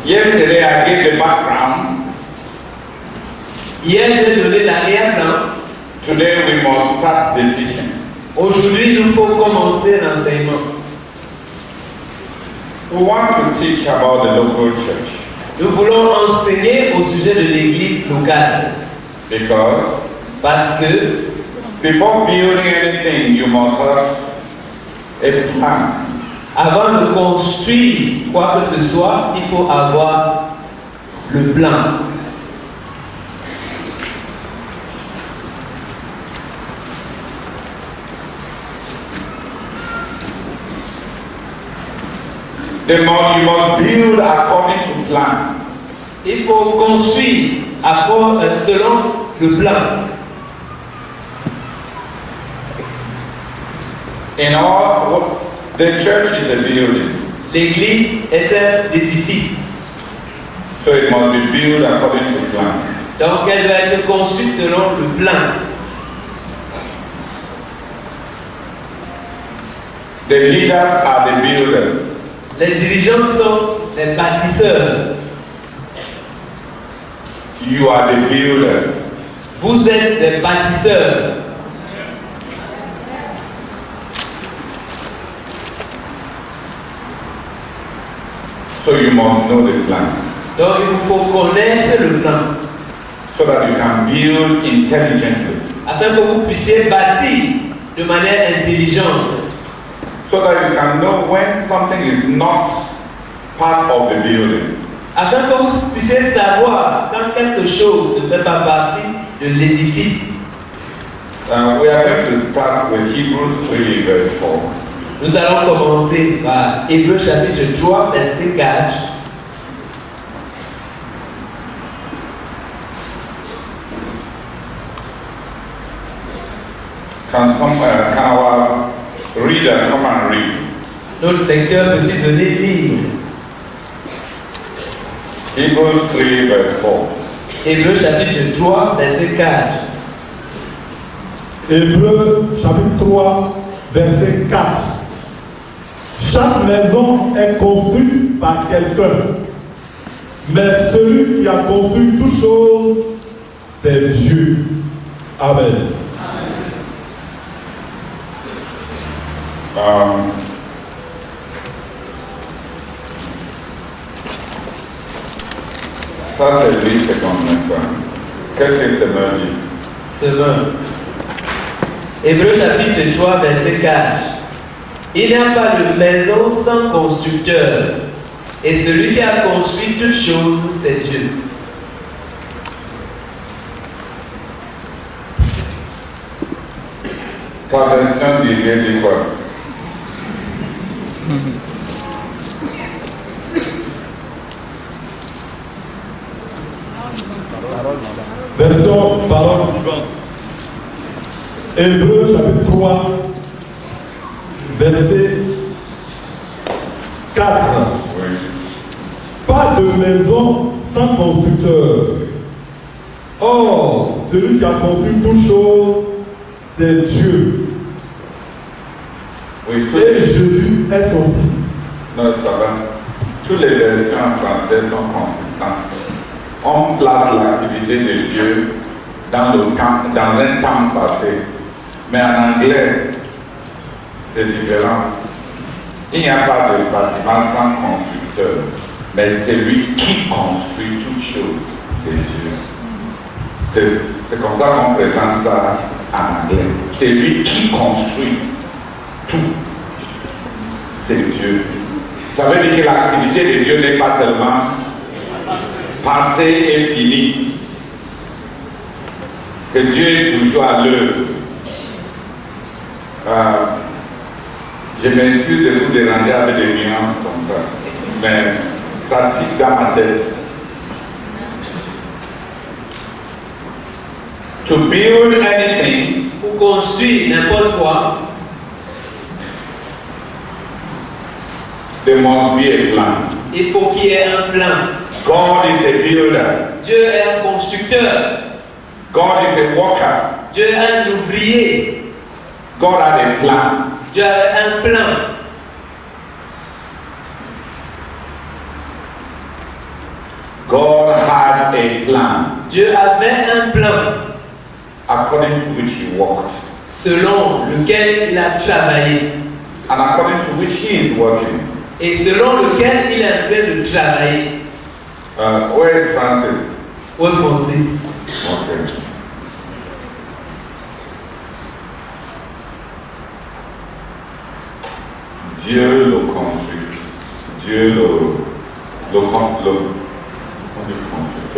Yesterday I gave the background. Hier, j'ai donné l'arrière-plan. Today we must start the teaching. Aujourd'hui, il faut commencer l'enseignement. We want to teach about the local church. Nous voulons enseigner au sujet de l'église locale. Parce que before building anything, you must have a plan. Avant de construire quoi que ce soit, il faut avoir le plan. You must build according to plan. Il faut construire selon le plan. In all, the church is a building. L'église est un édifice. So it must be built according to plan. Donc elle doit être construite selon le plan. The leaders are the builders. Les dirigeants sont les bâtisseurs. You are the builders. Vous êtes des bâtisseurs. So you must know the plan. Donc il vous faut connaître le plan. So that you can build intelligently. Afin que vous puissiez bâtir de manière intelligente. So that you can know when something is not part of the building. Afin que vous puissiez savoir quand quelque chose ne fait pas partie de l'édifice. We are going to start with Hebrews 3 verse 4. Nous allons commencer par Hébreux chapitre 3 verset 4. Can our reader come and read? Notre lecteur peut-il venir lire? Hebrews 3 verse 4. Hébreux chapitre 3 verset 4. Hébreux chapitre 3 verset 4. Chaque maison est construite par quelqu'un, mais celui qui a construit toutes choses, c'est Dieu. Amen. Ça c'est lui, c'est comme ça. Qu'est-ce que c'est me dit? Semeur. Hébreux chapitre 3 verset 4. Il n'y a pas de maison sans constructeur, et celui qui a construit toutes choses, c'est Dieu. Ta version dit quoi? Version parole vivante. Hébreux chapitre 3 verset 4. Oui. Pas de maison sans constructeur. Or, celui qui a construit toutes choses, c'est Dieu. Oui, Et Jésus est son fils. Non, ça va. Toutes les versions en français sont consistantes. On place l'activité de Dieu dans un temps passé. Mais en anglais, c'est différent. Il n'y a pas de bâtiment sans constructeur. Mais celui qui construit toutes choses, c'est Dieu. C'est comme ça qu'on présente ça en anglais. C'est lui qui construit tout. C'est Dieu. Ça veut dire que l'activité de Dieu n'est pas seulement passée et finie. Que Dieu est toujours à l'œuvre. Je m'excuse de vous déranger avec des nuances comme ça. Mais ça tique dans ma tête. To build anything, Pour construire n'importe quoi, there must be a plan. il faut qu'il y ait un plan. God is a builder. Dieu est un constructeur. God is a worker. Dieu est un ouvrier. God has a plan. Dieu a un plan. plan Dieu avait un plan according to which he walked selon lequel il a travaillé and according to which he is working. et selon lequel il est en train de travailler. Where is Francis? Où est Francis? Okay. Dieu le construit. Dieu le constructeur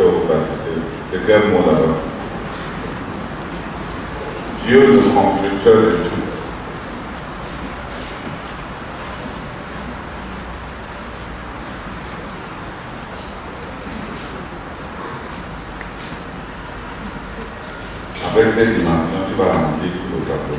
au bâtisseur. C'est quel mot là-bas? Dieu le constructeur de tout. Avec cette dimension, tu vas remplir tout le tableau.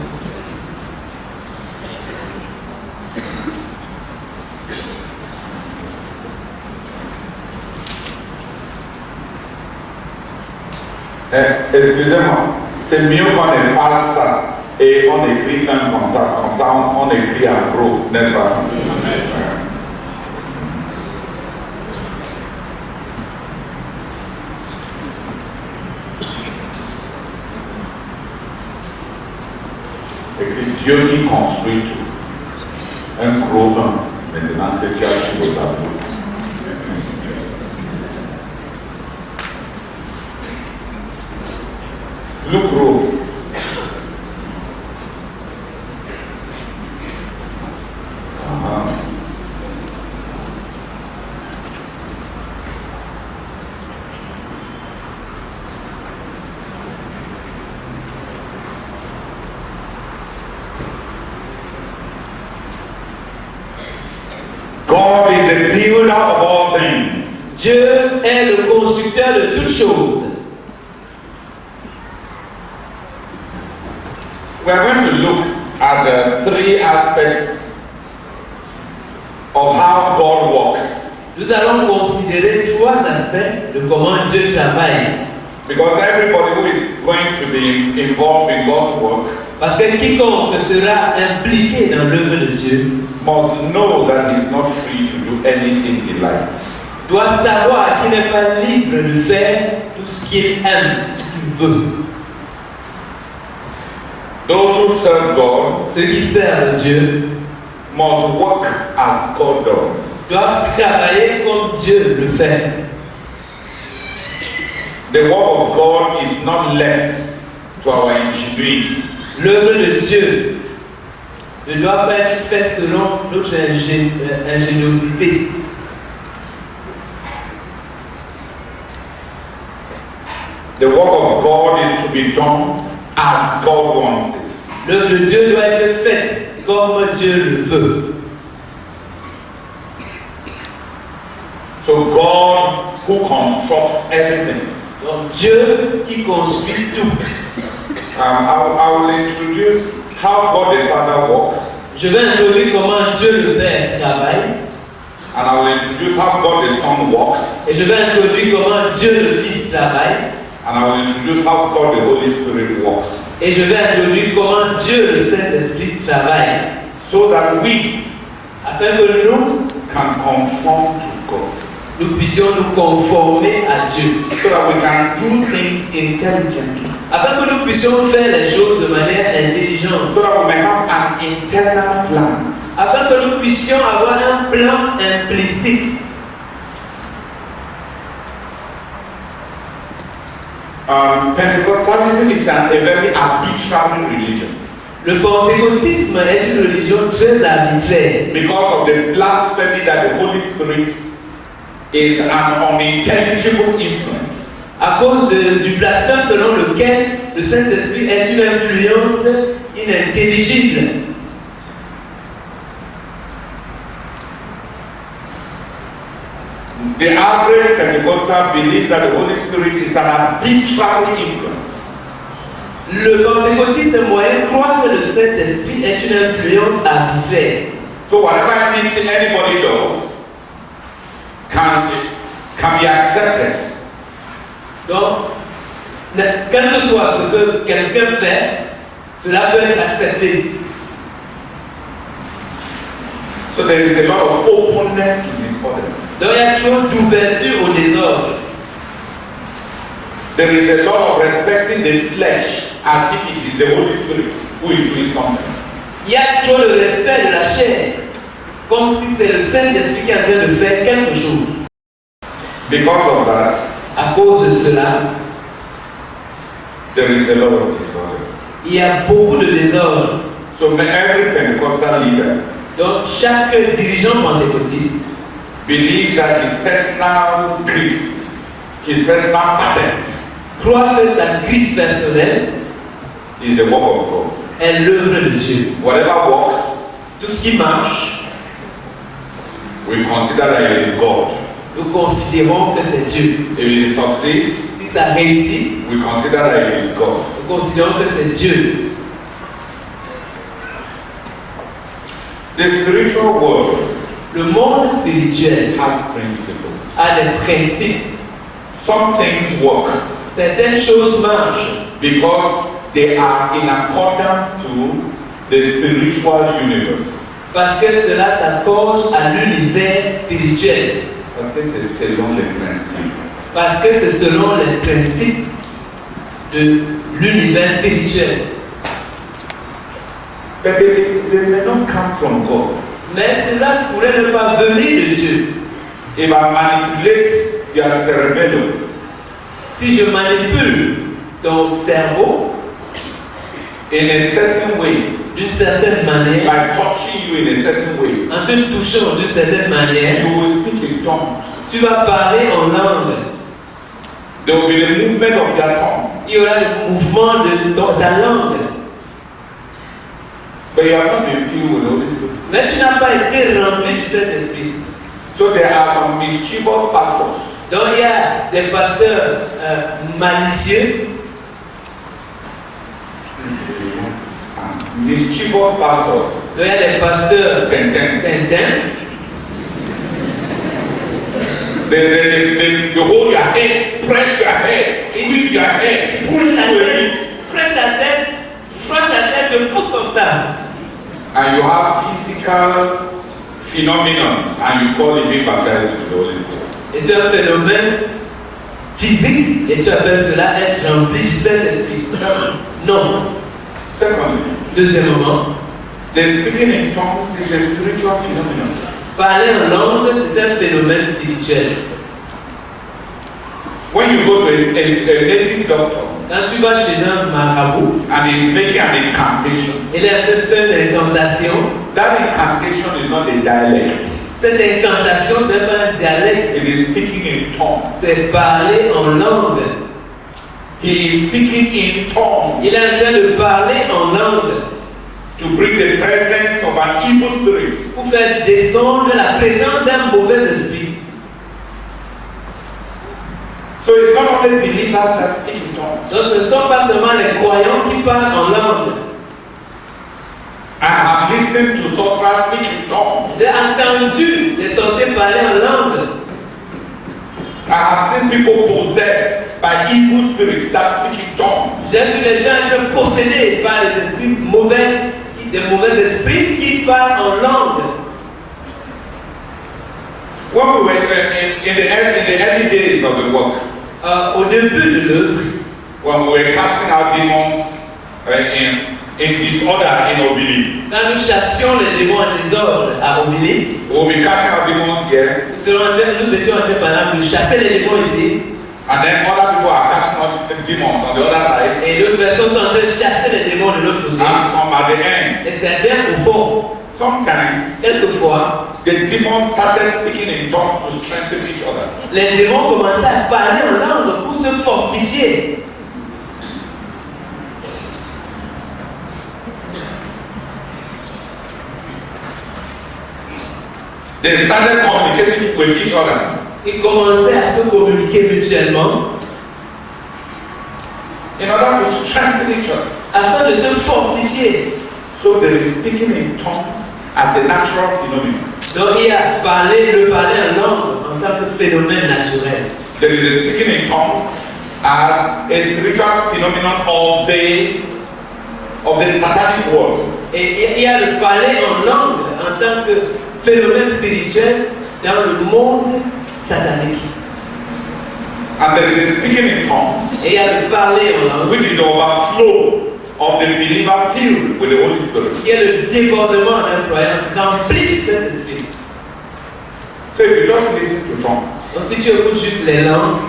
Excusez-moi, c'est mieux qu'on efface ça et on écrit un comme ça on écrit en gros, n'est-ce pas? Amen. Écrit Dieu qui construit tout. Un gros nom, maintenant que tu as sur le tableau. Le gros. God is the builder of all things. Dieu est le constructeur de toutes choses. We are going to look at the three aspects of how God works. Nous allons considérer trois aspects de comment Dieu travaille. Because everybody who is going to be involved in God's work Parce que quiconque sera impliqué dans l'œuvre de Dieu must know that he is not free to do anything he likes. doit savoir qu'il n'est pas libre de faire tout ce qu'il aime, tout ce qu'il veut. Those who serve God Ceux qui servent Dieu must work as God does. doivent travailler comme Dieu le fait. The work of God is not left to our ingenuity. L'œuvre de Dieu ne doit pas être faite selon notre ingéniosité. The work of God is to be done as God wants it. L'œuvre de Dieu doit être faite comme Dieu le veut. So God who constructs everything. Donc Dieu qui construit tout. I will introduce how God the Father works, Je vais introduire comment Dieu le Père travaille. and I will introduce how God the Son works, Et je vais introduire comment Dieu le Fils travaille. and I will introduce how God the Holy Spirit works, Et je vais introduire comment Dieu le Saint-Esprit travaille. so that we Afin que nous can conform to God, nous puissions nous conformer à Dieu. so that we can do things intelligently, Afin que nous puissions faire les choses de manière intelligente. so that we may have an internal plan. Afin que nous puissions avoir un plan implicite. Pentecostalism is a very arbitrary religion Le pentecôtisme est une religion très arbitraire. because of the blasphemy that the Holy Spirit is an unintelligible influence. À cause du blasphème selon lequel le Saint-Esprit est une influence inintelligible. The average Pentecostal believes that the Holy Spirit is an arbitrary influence. Le pentecôtiste moyen croit que le Saint-Esprit est une influence arbitraire. So whatever anybody does can be accepted. Donc, quel que soit ce que quelqu'un fait, cela peut être accepté. So there is a lot of openness to disorder. Donc, il y a trop d'ouverture au désordre. There is a lot of respecting the flesh as if it is the Holy Spirit who is doing something. Il y a trop le respect de la chair, comme si c'est le Saint-Esprit qui est en train de faire quelque chose. Because of that, À cause de cela, there is a lot of disorder. il y a beaucoup de désordre. So every Pentecostal leader Donc, chaque dirigeant pentecôtiste believes that his personal grief, his personal patent, croit que sa crise personnelle is the work of God. est l'œuvre de Dieu. Whatever works, Tout ce qui marche, we consider that it is God. nous considérons que c'est Dieu. If it succeeds, Si ça réussit, we consider that it is God. nous considérons que c'est Dieu. The spiritual world Le monde spirituel has principles. a des principes. Some things work Certaines choses marchent because they are in accordance to the spiritual universe. parce que cela s'accorde à l'univers spirituel. Parce que c'est selon les principes. Parce que c'est selon les principes de l'univers spirituel. But they may not come from God. Mais cela pourrait ne pas venir de Dieu. If I manipulate your cerebellum, Si je manipule ton cerveau in a certain way, d'une certaine manière, by touching you in a certain way, en te touchant d'une certaine manière, you will speak in tongues. tu vas parler en langue. There will be the movement of your tongue. Il y aura le mouvement de ta langue. But you have not been filled with the Holy Spirit. Mais tu n'as pas été rempli du Saint-Esprit. So there are some mischievous pastors Donc il y a des pasteurs malicieux, mischievous pastors. donc il y a des pasteurs Tintin. Tintin. They hold your head, press your head, squeeze your head, push you away. Presse ta tête, te pousse comme ça. And you have physical phenomenon and you call it being baptized with the Holy Spirit. Et tu as un phénomène physique et tu appelles cela être rempli du Saint-Esprit. Non. Secondly, Deuxièmement, the speaking in tongues is a spiritual phenomenon. parler en langue, c'est un phénomène spirituel. When you go to a native doctor Quand tu vas chez un marabout, and he's making an incantation, il est en train de faire une incantation. that incantation is not a dialect. Cette incantation, ce n'est pas un dialecte, It is speaking in tongues. c'est parler en langue. He is speaking in tongues Il est en train de parler en langue to bring the presence of an evil spirit. pour faire descendre la présence d'un mauvais esprit. So it's not only believers that speak in tongues. Donc ce ne sont pas seulement les croyants qui parlent en langue. I have listened to sorcerers speak in tongues. J'ai entendu les sorciers parler en langue. I have seen people possessed by evil spirits that speak in tongues. J'ai vu des gens être possédés par les esprits mauvais, des mauvais esprits qui parlent en langue. When we were in the early days of the work, Au début de l'œuvre, when we were casting out demons in disorder in Obili, quand nous chassions les démons en désordre à Obili, we'll be casting out demons here, nous étions en train par exemple de chasser les démons ici, and then other people are casting out demons on the other side, et d'autres personnes sont en train de chasser les démons de l'autre côté. and some at the end. Et certains au fond, Sometimes quelquefois, the demons started speaking in tongues to strengthen each other. les démons commençaient à parler en langue pour se fortifier. They started communicating with each other. Ils commençaient à se communiquer mutuellement In order to strengthen each other. afin de se fortifier. So there is speaking in tongues as a natural phenomenon. Donc il y a le parler en langue en tant que phénomène naturel. There is a speaking in tongues as a spiritual phenomenon of the satanic world. Et il y a le parler en langue en tant que phénomène spirituel dans le monde satanique. And there is a speaking in tongues, Et il y a le parler en langue, which is the overflow of the believer filled with the Holy Spirit. qui est le débordement d'un croyant rempli du Saint-Esprit. So if you just listen to tongues, Donc si tu écoutes juste les langues,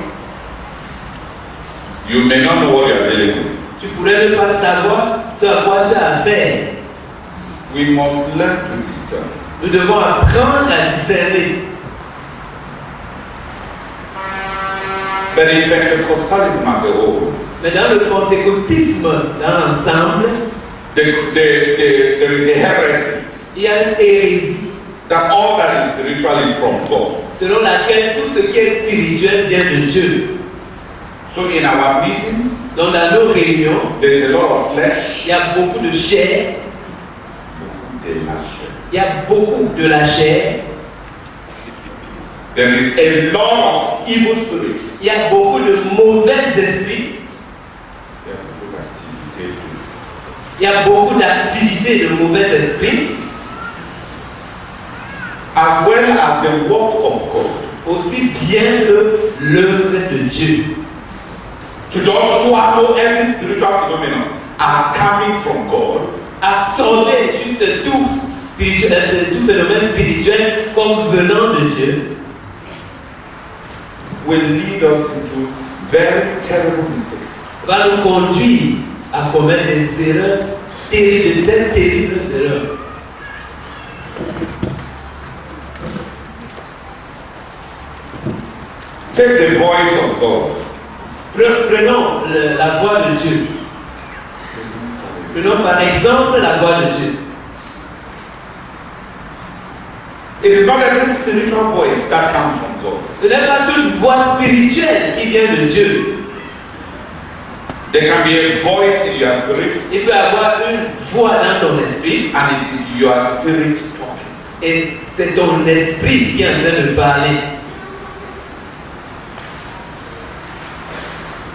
you may not know what you are dealing with. tu pourrais ne pas savoir ce à quoi tu as affaire. We must learn to discern. Nous devons apprendre à discerner. But in Pentecostalism as a whole, Mais dans le pentecôtisme, dans l'ensemble, there is a heresy il y a une hérésie that all that is spiritual is from God. selon laquelle tout ce qui est spirituel vient de Dieu. So in our meetings, Donc dans nos réunions, there is a lot of flesh, il y a beaucoup de chair, il y a beaucoup de la chair, there is a lot of evil spirits. il y a beaucoup de mauvais esprits, il y a beaucoup d'activités de mauvais esprits, As well as the work of God. aussi bien que l'œuvre de Dieu. To just swallow every spiritual phenomenon as coming from God Absorber juste tout phénomène spirituel comme venant de Dieu will lead us into very terrible mistakes. va nous conduire à commettre des erreurs terribles, de terribles erreurs. Take the voice of God. Prenons la voix de Dieu. Prenons par exemple la voix de Dieu. It is not every spiritual voice that comes from God. Ce n'est pas toute voix spirituelle qui vient de Dieu. There can be a voice in your spirit, Il peut y avoir une voix dans ton esprit and it is your spirit talking. et c'est ton esprit qui est en train de parler.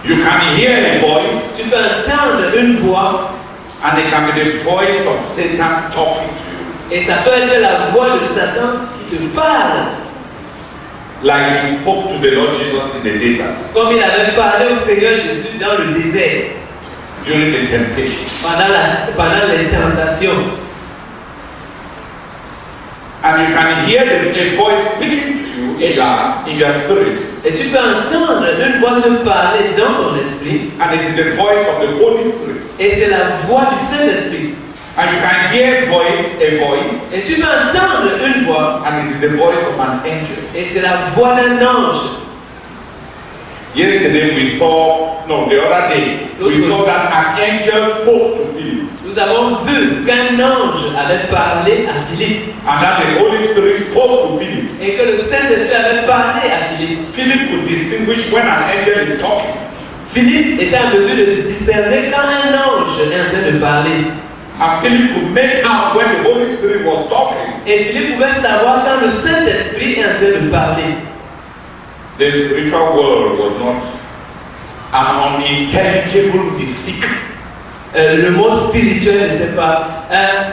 You can hear a voice, Tu peux entendre une voix and it can be the voice of Satan talking to you. et ça peut être la voix de Satan qui te parle. Like he spoke to the Lord Jesus in the desert Comme il avait parlé au Seigneur Jésus dans le désert, during the temptation. pendant les tentations. And you can hear a voice speaking to you in your spirit. Et tu peux entendre une voix te parler dans ton esprit, And it is the voice of the Holy Spirit. et c'est la voix du Saint-Esprit. And you can hear a voice, Et tu peux entendre une voix, and it is the voice of an angel. et c'est la voix d'un ange. Yesterday the other day, we saw that an angel spoke to Philip. Nous avons vu qu'un ange avait parlé à Philippe, And that the Holy Spirit spoke to Philip. et que le Saint-Esprit avait parlé à Philippe. Philip could distinguish when an angel is talking. Philippe était en mesure de discerner quand un ange est en train de parler. And Philip could make out when the Holy Spirit was talking. Et Philippe pouvait savoir quand le Saint-Esprit est en train de parler. The spiritual world was not an unintelligible mystique. Le monde spirituel n'était pas un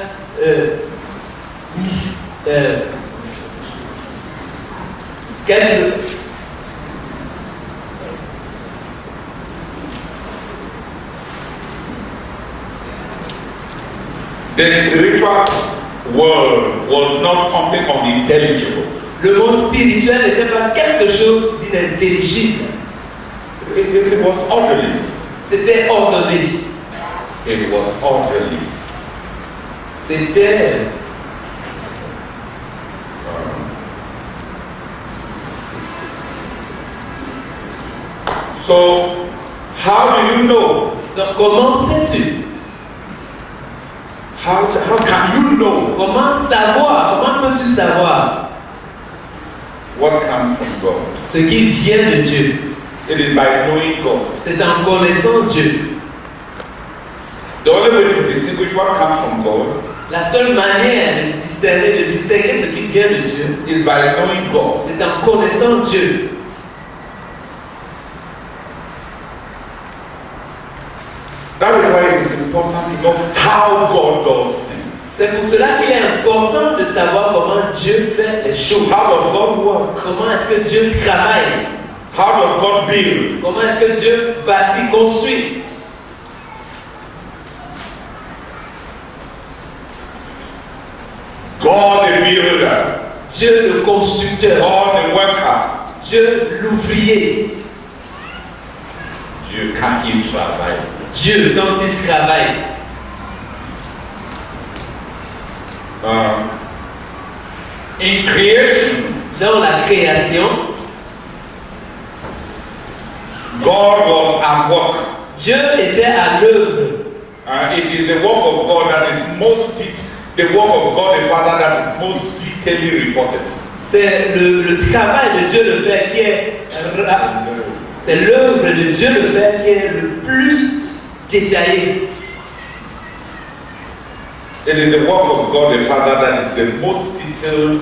The spiritual world was not something unintelligible. Le monde spirituel n'était pas quelque chose d'inintelligible. It was orderly. C'était ordonné. It was orderly. C'était So, how do you know? donc comment sais-tu? How can you know Comment savoir? Comment peux-tu savoir what comes from God? ce qui vient de Dieu? It is by knowing God. C'est en connaissant Dieu. The only way to distinguish what comes from God La seule manière de distinguer ce qui vient de Dieu, is by knowing God. c'est en connaissant Dieu. That is why it is important to know how God does things. C'est pour cela qu'il est important de savoir comment Dieu fait les choses. How does God work? Comment est-ce que Dieu travaille? How does God build? Comment est-ce que Dieu bâtit, construit? God the builder. Dieu le constructeur. God the worker. Dieu l'ouvrier. Dieu quand il travaille. Dieu quand il travaille. In creation, Dans la création, God was at work. Dieu était à l'œuvre. It is the work of God that is the work of God the Father that is most detailedly reported. C'est le travail de Dieu le Père qui est... C'est l'œuvre de Dieu le Père qui est le plus détaillé. It is the work of God the Father that is the most detailed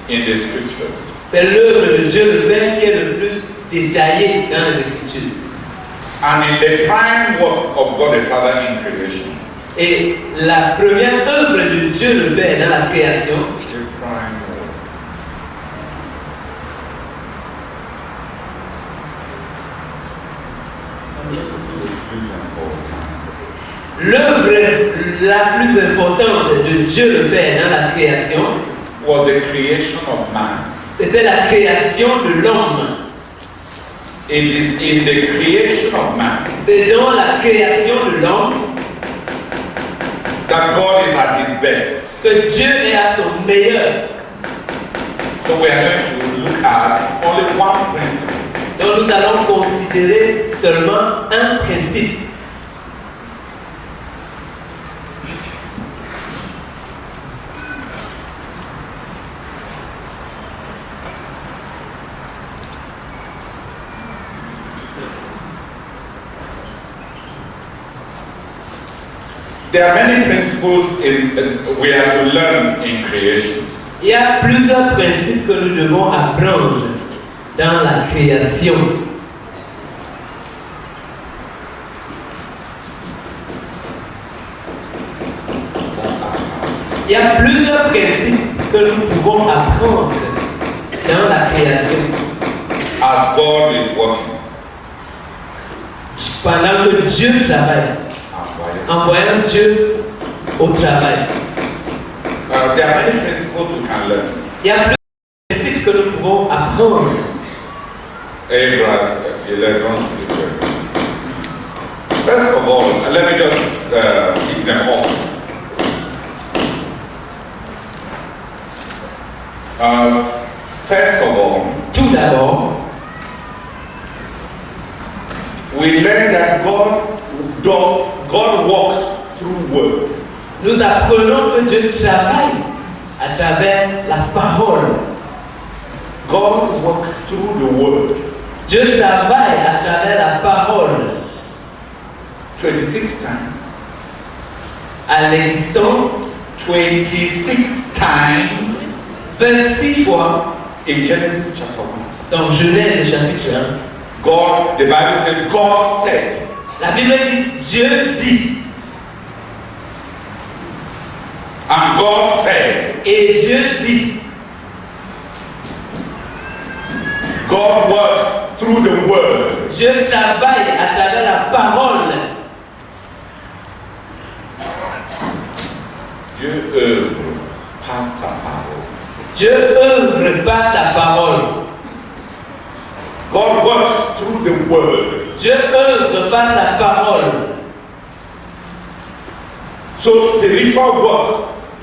in the scriptures. C'est l'œuvre de Dieu le Père qui est le plus détaillé dans les Écritures. And in the prime work of God the Father in creation. Et la première œuvre de Dieu le Père dans la création, The prime work. l'œuvre la plus importante de Dieu le Père dans la création, Was the creation of man. c'était la création de l'homme. It is in the creation of man C'est dans la création de l'homme that God is at his best. que Dieu est à son meilleur. So we are going to look at only one principle. Donc nous allons considérer seulement un principe. There are many principles we are to learn in creation. Il y a plusieurs principes que nous devons apprendre dans la création. Il y a plusieurs principes que nous pouvons apprendre dans la création. As God is working, Pendant que Dieu travaille, en voyant Dieu au travail. there are many principles we can learn. Il y a plusieurs principes que nous pouvons apprendre. Abraham, 11. First of all, let me just tick them off. First of all, Tout d'abord, we learn that God works through word. nous apprenons que Dieu travaille à travers la parole. God works through the word. Dieu travaille à travers la parole 26 times. à l'existence, 26 times 26 fois in Genesis chapter 1. dans Genèse chapitre 1. God, the Bible says, God said. La Bible dit Dieu dit And God said. et Dieu dit. God works through the word. Dieu travaille à travers la parole. Dieu œuvre par sa parole. Dieu œuvre par sa parole. God works through the word. Dieu œuvre par sa parole. So spiritual work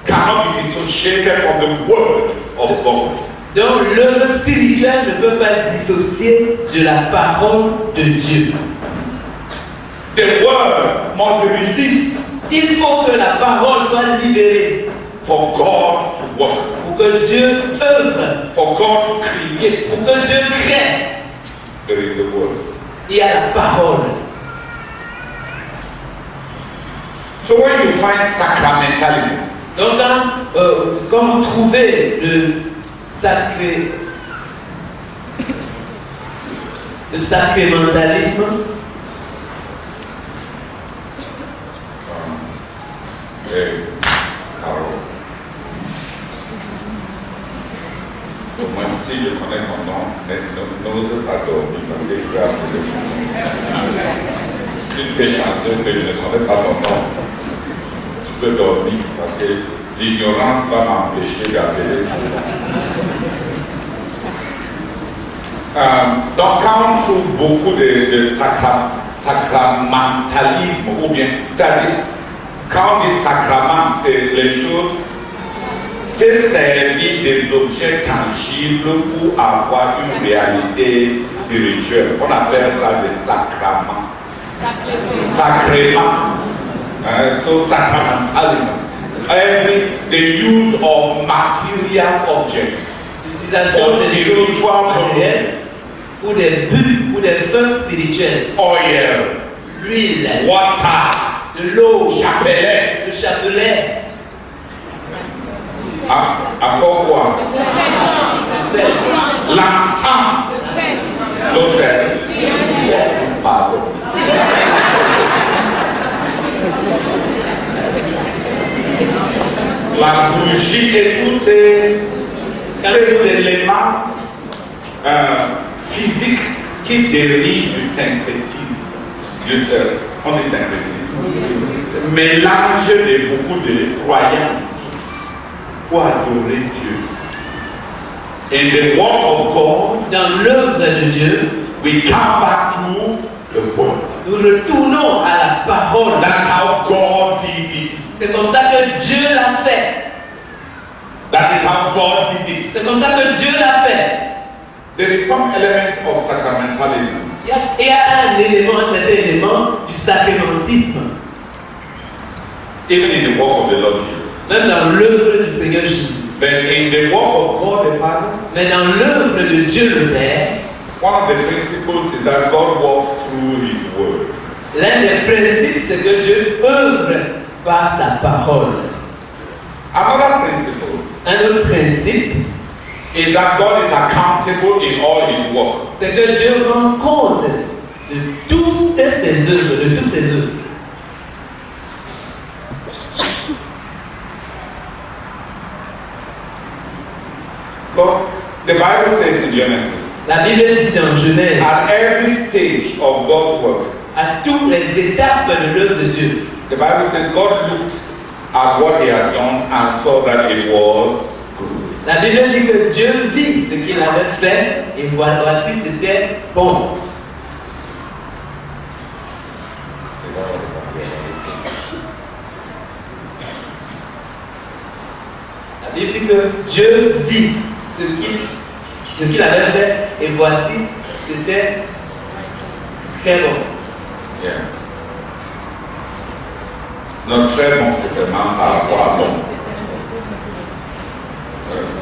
cannot be dissociated from the word of God. Donc l'œuvre spirituelle ne peut pas être dissociée de la parole de Dieu. The word must be released Il faut que la parole soit libérée for God to work, pour que Dieu œuvre, for God to create. pour que Dieu crée. There is the word. Il y a la parole. So when you find sacramentalism, Donc quand vous trouvez le sacramentalisme, Carol, si je connais ton nom, n'ose pas dormir parce que je vais appeler. Si tu es chanceux que je ne connais pas ton nom, tu peux dormir parce que l'ignorance va m'empêcher d'appeler. Donc quand on trouve beaucoup de sacramentalisme, ou bien, c'est-à-dire, quand on dit sacrament, c'est les choses, c'est servir des objets tangibles pour avoir une réalité spirituelle. On appelle ça des sacraments. Sacrement. So sacramentalism. The use of material objects. L'utilisation des choses matérielles ou des buts ou des fins spirituelles. Oil, L'huile, water, de l'eau, chapelet. le chapelet, À quoi? le sel, L'encens. L'autel. Pardon. La bougie et tous ces éléments physiques qui dérivent du syncrétisme. On dit syncrétisme. Mélange de beaucoup de croyances pour adorer Dieu. In the work of God, dans l'œuvre de Dieu, we come back to the word. nous retournons à la parole. That's how God did it. C'est comme ça que Dieu l'a fait. That is how God did it. C'est comme ça que Dieu l'a fait. There is some element of sacramentalism. Il y a un élément, un certain élément du sacramentisme. Even in the work of the Lord Jesus. Même dans l'œuvre du Seigneur Jésus. But in the work of God the Father, Mais dans l'œuvre de Dieu le Père, one of the principles is that God works through His word. l'un des principes, c'est que Dieu œuvre par sa parole. Another principle Un autre principe, is that God is accountable in all His work. c'est que Dieu rend compte de toutes ses œuvres, de toutes ses œuvres. God, the Bible says in Genesis, La Bible dit dans Genèse, at every stage of God's work, à toutes les étapes de l'œuvre de Dieu, the Bible says God looked at what He had done and saw that it was good. la Bible dit que Dieu vit ce qu'il avait fait et voici c'était bon. La Bible dit que Dieu vit ce qu'il avait fait et voici c'était très bon. Yeah. Non, très bon, c'est seulement par rapport à bon.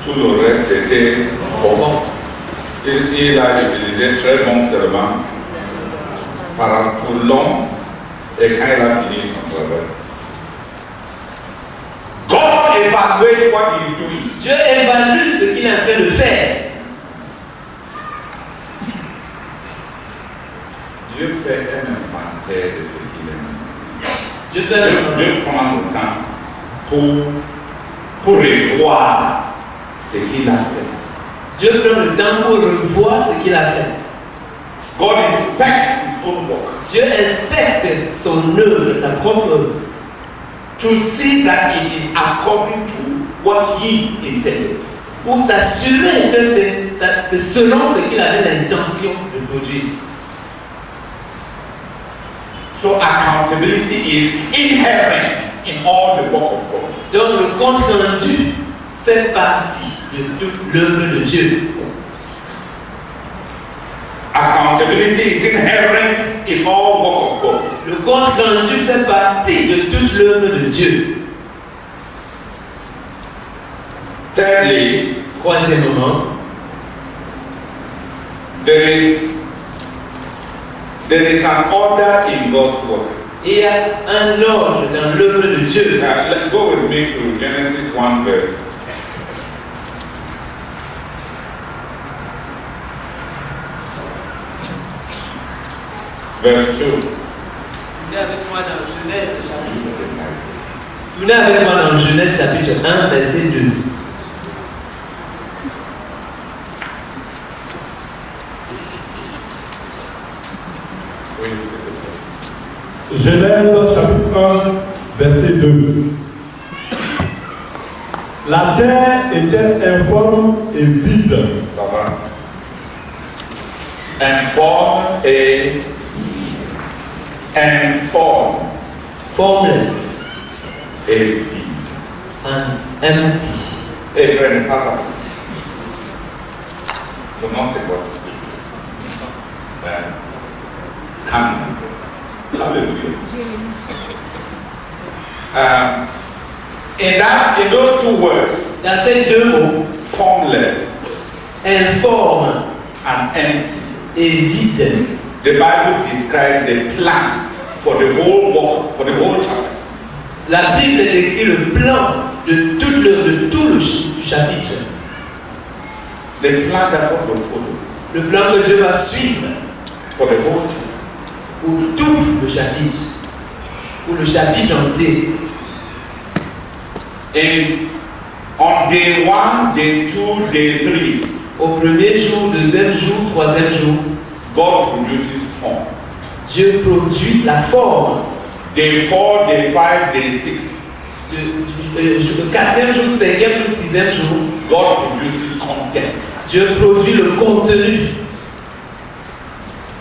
Tout le reste était bon. Il a utilisé très bon seulement pour long et quand il a fini son travail. God evaluates what he is doing. Dieu évalue ce qu'il est en train de faire. Dieu fait un inventaire de ce qu'il aime. Dieu fait Dieu prend le temps pour revoir ce qu'il a fait. Dieu prend le temps pour revoir ce qu'il a fait. God inspects his own work Dieu inspecte son œuvre, sa propre œuvre, to see that it is according to what he intended. pour s'assurer que c'est selon ce qu'il avait l'intention de produire. So accountability is inherent in all the work of God. Donc le compte rendu fait partie de toute l'œuvre de Dieu. Accountability is inherent in all work of God. Le compte rendu fait partie de toute l'œuvre de Dieu. Thirdly, Troisièmement, there is an order in God's work. il y a un ordre dans l'œuvre de Dieu. Let's go with me to Genesis 1 verse. Verse 2. Tournez avec moi dans Genèse chapitre 1. Tournez avec moi dans Genèse chapitre 1, verset 2. Genèse chapitre 1, verset 2. La terre était informe et vide. Ça va. Informe et informe Formless et vide. and empty. Et frère, papa. Ton nom c'est quoi? Hallelujah. In those two words, Dans ces deux mots, formless informe and empty, et vide, the Bible describes the plan for the whole work, for the whole chapter. la Bible décrit le plan de toute l'œuvre, de tout le chapitre. The plan that God will follow Le plan que Dieu va suivre for the whole chapter. pour tout le chapitre, pour le chapitre entier. On day 1, day 2, day 3, Au premier jour, deuxième jour, troisième jour, God produces form. Dieu produit la forme. Day 4, day 5, day 6, Le quatrième jour, cinquième jour, sixième jour, God produces content. Dieu produit le contenu.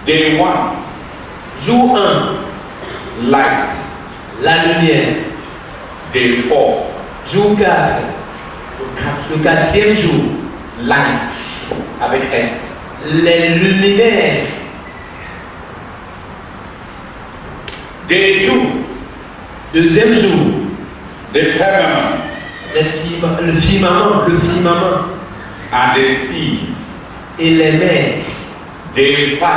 Day 1, Jour 1, light. la lumière. Day 4, Jour 4, le quatrième jour, lights avec S. les luminaires. Day 2, Deuxième jour, the firmament le firmament and the seas. et les mers. Day 5,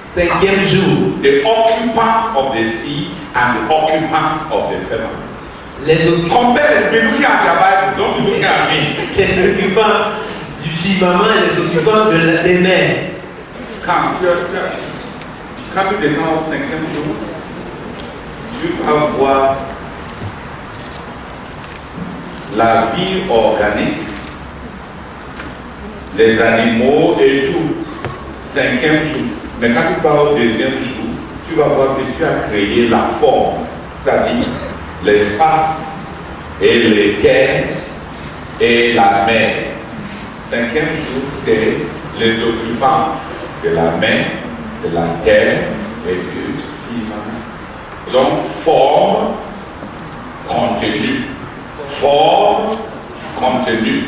Cinquième jour, the occupants of the sea and the occupants of the firmament. les occupants, Compare, be looking at your Bible, don't be looking at me. les occupants du firmament et les occupants des mers. Quand tu descends au 5e jour, tu vas voir la vie organique, les animaux et tout. 5e jour. Mais quand tu pars au 2e jour, tu vas voir que tu as créé la forme, c'est-à-dire l'espace et les terres et la mer. 5e jour, c'est les occupants de la mer, de la terre et du firmament. Donc, forme, contenu. Forme, contenu.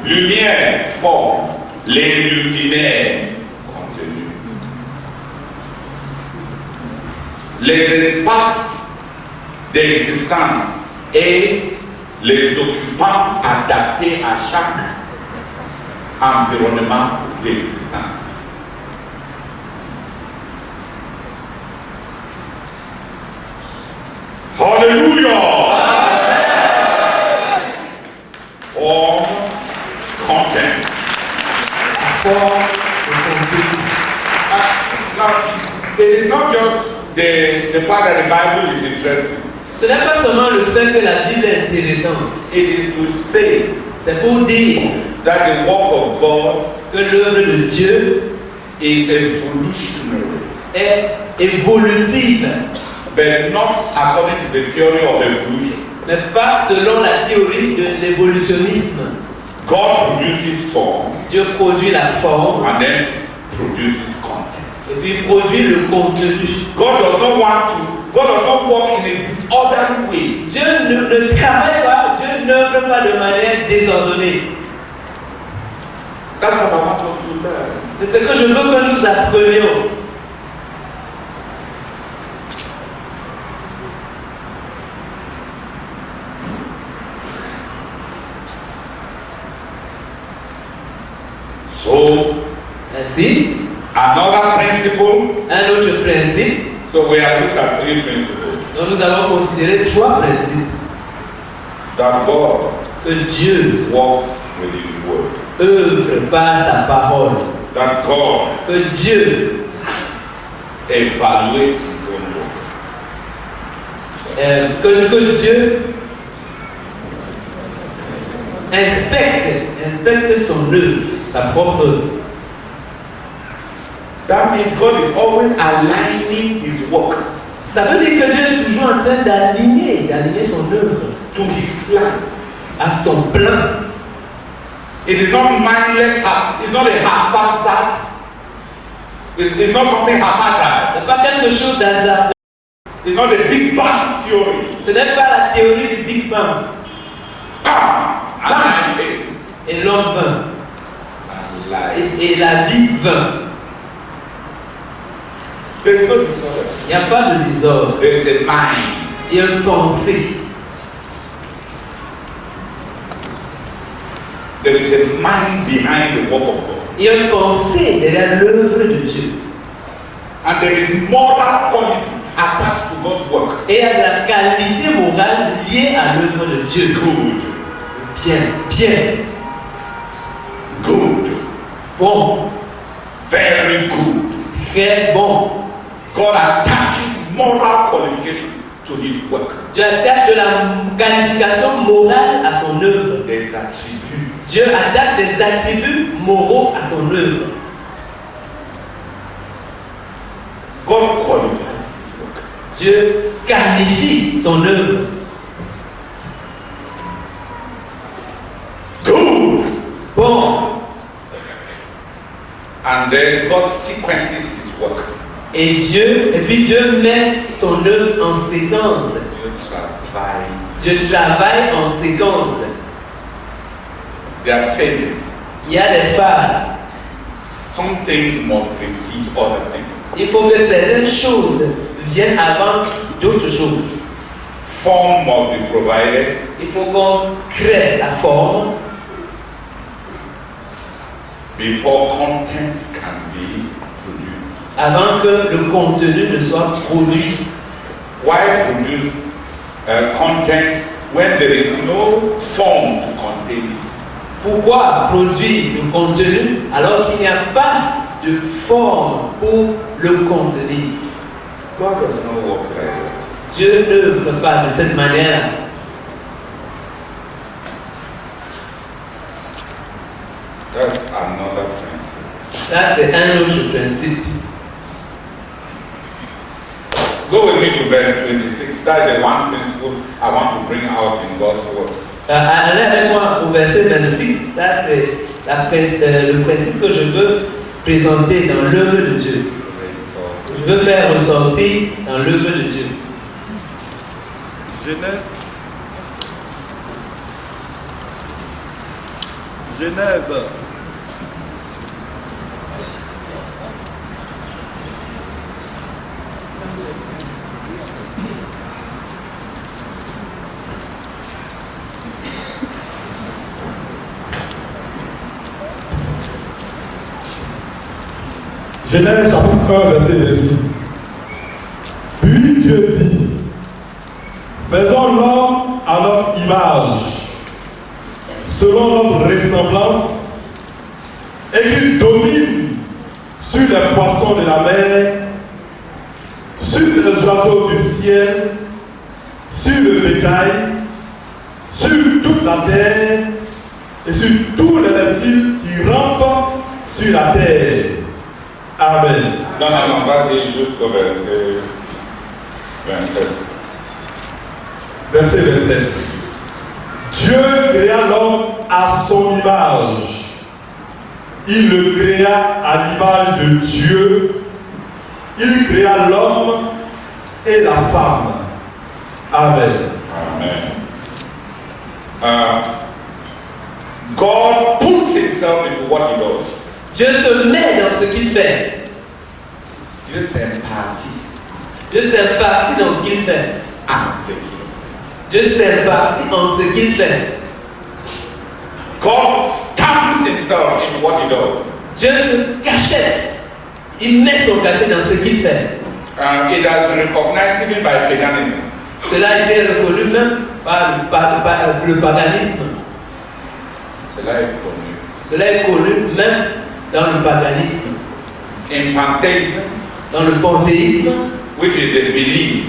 Lumière, forme. Les luminaires, contenu. Les espaces d'existence et les occupants adaptés à chaque environnement d'existence. Hallelujah! Form, content. Forme et contenu. Now, it is not just the fact that the Bible is interesting. Ce n'est pas seulement le fait que la Bible est intéressante. It is to say C'est pour dire that the work of God que l'œuvre de Dieu is evolutionary, est évolutive, but not according to the theory of evolution. mais pas selon la théorie de l'évolutionnisme. God produces form Dieu produit la forme and then produces content. et puis produit le contenu. God does not work in a disorderly way. Dieu ne travaille pas, Dieu n'œuvre pas de manière désordonnée. That's what I want us to learn. C'est ce que je veux que nous apprenions. So, Ainsi, another principle. un autre principe, So we have looked at 3 principles. dont nous allons considérer 3 principes. That God Que Dieu works with His word. œuvre par sa parole. That God Que Dieu evaluates His own work. que Dieu inspecte son œuvre, sa propre œuvre. That means God is always aligning His work Ça veut dire que Dieu est toujours en train d'aligner son œuvre to his plan. à son plan. It is not mindless, it's not a haphazard. It's not something haphazard. Ce n'est pas quelque chose d'hasard. It's not a Big Bang theory. Ce n'est pas la théorie du Big Bang. And life Et l'homme vint. and life. Et la vie vint. There is no disorder. Il n'y a pas de désordre. There is a mind. Il y a une pensée. There is a mind behind the work of God. Il y a une pensée derrière l'œuvre de Dieu. And there is moral quality attached to God's work. Et il y a de la qualité morale liée à l'œuvre de Dieu. Good. Bien. Good. Bon. Very good. Très bon. God attaches moral qualification to his work. Dieu attache de la qualification morale à son œuvre. There is attribute. Dieu attache des attributs moraux à son œuvre. God qualifies his work. Dieu qualifie son œuvre. Good. Bon. And then God sequences his work. Et puis Dieu met son œuvre en séquence. Dieu travaille en séquence. There are phases. Il y a des phases. Some things must precede other things. Il faut que certaines choses viennent avant d'autres choses. Form must be provided. Il faut qu'on crée la forme Before content can be produced. avant que le contenu ne soit produit. Why produce content when there is no form to contain it? Pourquoi produire le contenu alors qu'il n'y a pas de forme pour le contenir? God does not work like that. Dieu n'œuvre pas de cette manière. That's another principle. Ça, c'est un autre principe. Go with me to verse 26. That's the one principle I want to bring out in God's word. Allez avec moi au verset 26. Ça, c'est le principe que je veux présenter dans l'œuvre de Dieu. Je veux faire ressortir dans l'œuvre de Dieu. Genèse. Genèse chapitre 1, verset 26. Puis Dieu dit, faisons l'homme à notre image, selon notre ressemblance, et qu'il domine sur les poissons de la mer, sur les oiseaux du ciel, sur le bétail, sur toute la terre, et sur tous les reptiles qui rampent sur la terre. Amen. Non, vas-y jusqu'au verset 27. Verset 27. Dieu créa l'homme à son image. Il le créa à l'image de Dieu. Il créa l'homme et la femme. Amen. Amen. God puts himself into what he does. Dieu se met dans ce qu'il fait. Dieu s'impartit Dieu s'impartit dans ce qu'il fait. en ce qu'il fait. Dieu s'impartit en ce qu'il fait. God stamps himself into what he does. Dieu se cachette. Il met son cachet dans ce qu'il fait. It has been recognized even by paganism. Cela a été reconnu même par le paganisme. Cela est connu. Cela est connu même dans le paganisme. In pantheism, Dans le panthéisme, which is the belief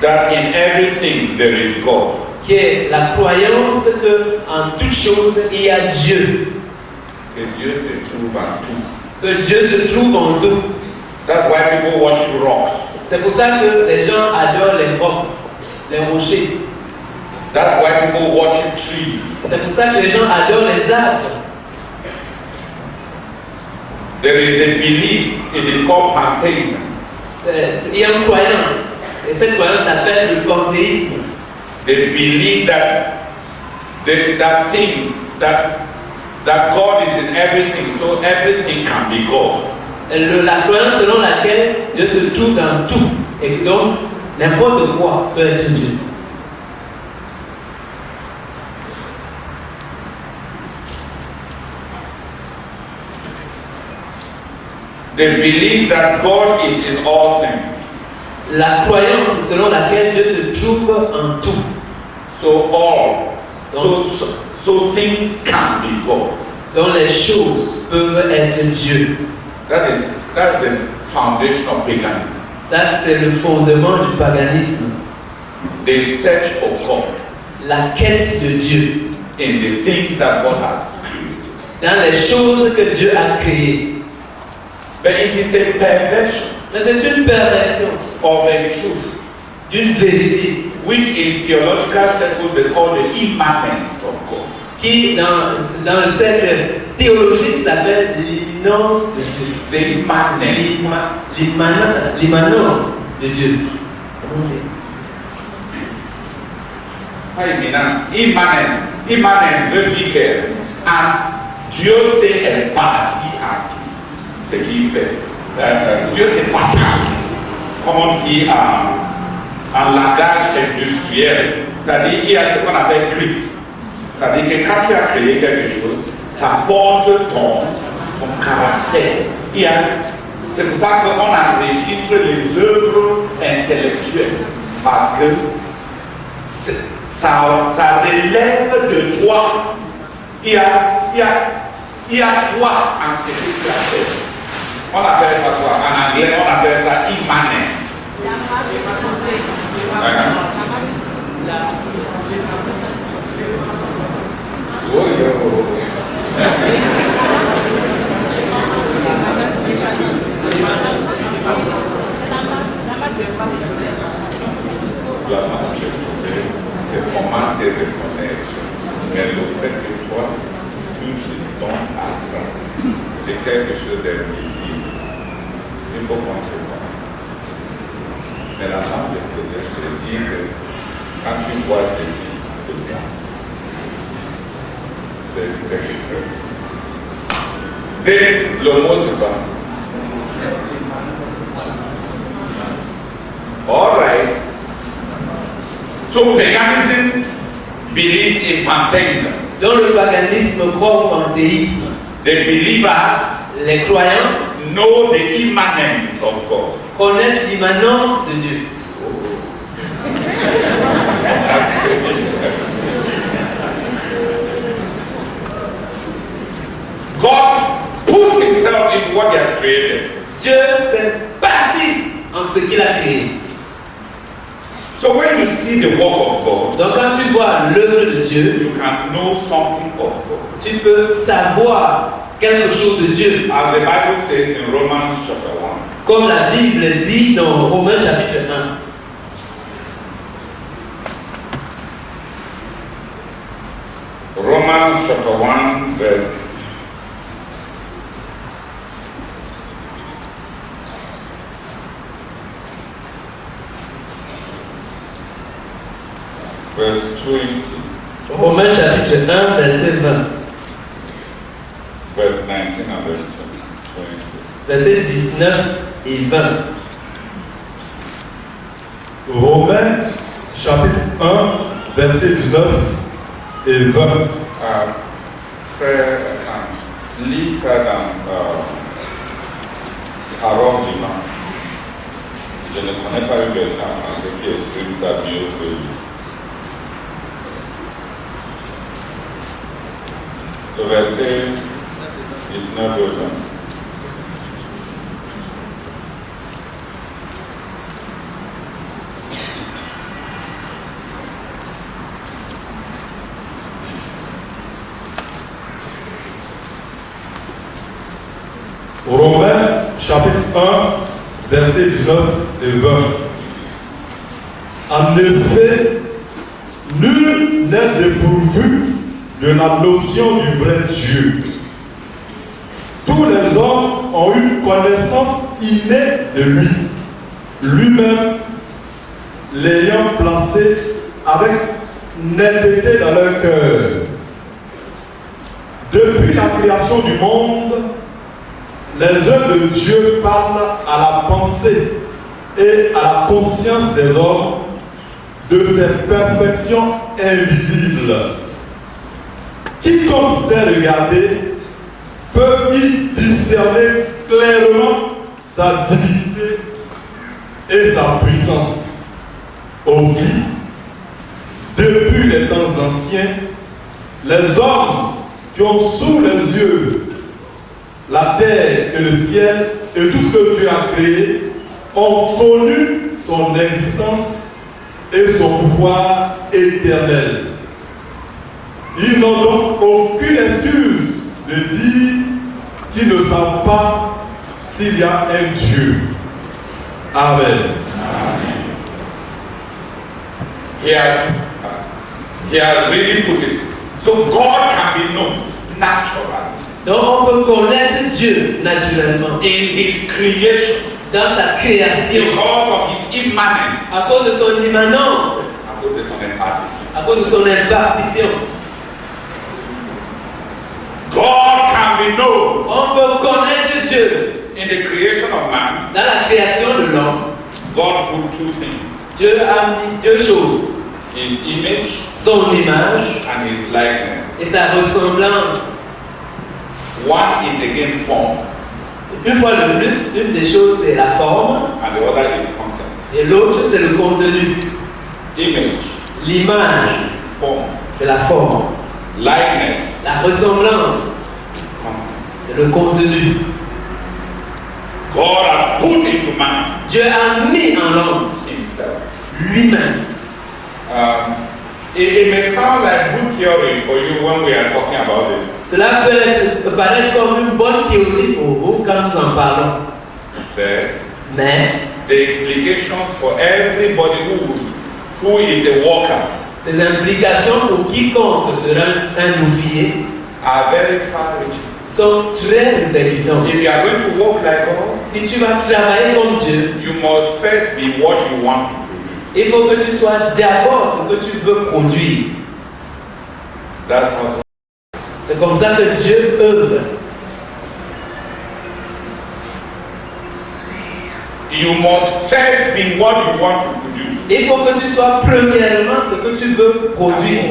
that in everything there is God. qui est la croyance que en toute chose il y a Dieu. Que Dieu se trouve en tout. Que Dieu se trouve en tout. That's why people worship rocks. C'est pour ça que les gens adorent les rocs, les rochers. That's why people worship trees. C'est pour ça que les gens adorent les arbres. There is a belief, it is called pantheism. Il y a une croyance. Et cette croyance s'appelle le panthéisme. They believe that that God is in everything, so everything can be God. La croyance selon laquelle Dieu se trouve dans tout. Et donc, n'importe quoi peut être Dieu. They believe that God is in all things. La croyance selon laquelle Dieu se trouve en tout. So things can be God. Donc les choses peuvent être Dieu. That's the foundation of paganism. Ça, c'est le fondement du paganisme. They search for God La quête de Dieu in the things that God has created. dans les choses que Dieu a créées. But it is a perversion Mais c'est une perversion of a truth, d'une vérité which in theological circles they call the immanence of God. qui, dans le cercle théologique, s'appelle l'immanence de Dieu. The immanence. L'immanence de Dieu. Pas immanence. Immanence veut dire que Dieu s'est imparti à tout ce qu'il fait. Dieu s'est partagé, comme on dit en langage industriel. C'est-à-dire qu'il y a ce qu'on appelle griffe. C'est-à-dire que quand tu as créé quelque chose, ça porte ton caractère. C'est pour ça qu'on enregistre les œuvres intellectuelles. Parce que ça relève de toi. Il y a toi en ce que tu as fait. On appelle ça quoi? En anglais, on appelle ça immanence. Oh, c'est comment te reconnaître. Mais le fait que toi, tu te donnes à ça, c'est quelque chose d'invisible. Il faut qu'on te voit. Mais la femme de poser, c'est dire que quand tu vois ceci, c'est bien. C'est très secret. Dès le mot se bat. All right. So paganism believes in pantheism. Donc le paganisme croit au panthéisme. The believers Les croyants know the immanence of God. connaissent l'immanence de Dieu. God put himself into what he has created. Dieu s'est parti en ce qu'il a créé. So when you see the work of God, Donc quand tu vois l'œuvre de Dieu, you can know something of God. tu peux savoir quelque chose de Dieu. As the Bible says in Romans chapter 1. Comme la Bible dit dans Romains chapitre 1. Romans chapter 1 verse 20. Romains chapitre 1, verset 20. Verse 19 and verse 20. Verset 19 et 20. Romains chapitre 1, verset 19 et 20. Frère, lis ça dans Parole vivant. Je ne connais pas une version en français qui exprime ça mieux que lui. Le verset 19 et 20. Romains chapitre 1, verset 19 et 20. En effet, nul n'est dépourvu de la notion du vrai Dieu. Tous les hommes ont une connaissance innée de lui, lui-même l'ayant placé avec netteté dans leur cœur. Depuis la création du monde, les œuvres de Dieu parlent à la pensée et à la conscience des hommes de ses perfections invisibles. Quiconque sait regarder peut y discerner clairement sa divinité et sa puissance. Aussi, depuis les temps anciens, les hommes qui ont sous les yeux la terre et le ciel et tout ce que Dieu a créé ont connu son existence et son pouvoir éternel. Ils n'ont donc aucune excuse de dire qu'ils ne savent pas s'il y a un Dieu. Amen. Amen. He has really put it. So God can be known naturally. Donc on peut connaître Dieu naturellement In His creation. dans sa création Because of His immanence. à cause de son immanence, À cause de son impartition. à cause de son impartition. God can be known On peut connaître Dieu in the creation of man. dans la création de l'homme. God put two things. Dieu a mis deux choses, His image son image and His likeness. et sa ressemblance. One is again form Une fois de plus, une des choses c'est la forme and the other is content. et l'autre c'est le contenu. Image, L'image, form, c'est la forme. likeness La ressemblance, is content. c'est le contenu. God has put into man Dieu a mis en l'homme Himself. lui-même. It may sound like good theory for you when we are talking about this. Cela peut paraître comme une bonne théorie pour vous quand nous en parlons. But Mais the implications for everybody who is a worker ces implications pour quiconque sera un ouvrier are very far-reaching. sont très répercutantes. If you are going to work like God, Si tu vas travailler comme Dieu, you must first be what you want to produce. il faut que tu sois d'abord ce que tu veux produire. That's how. C'est comme ça que Dieu œuvre. You must first be what you want to produce. Il faut que tu sois premièrement ce que tu veux produire.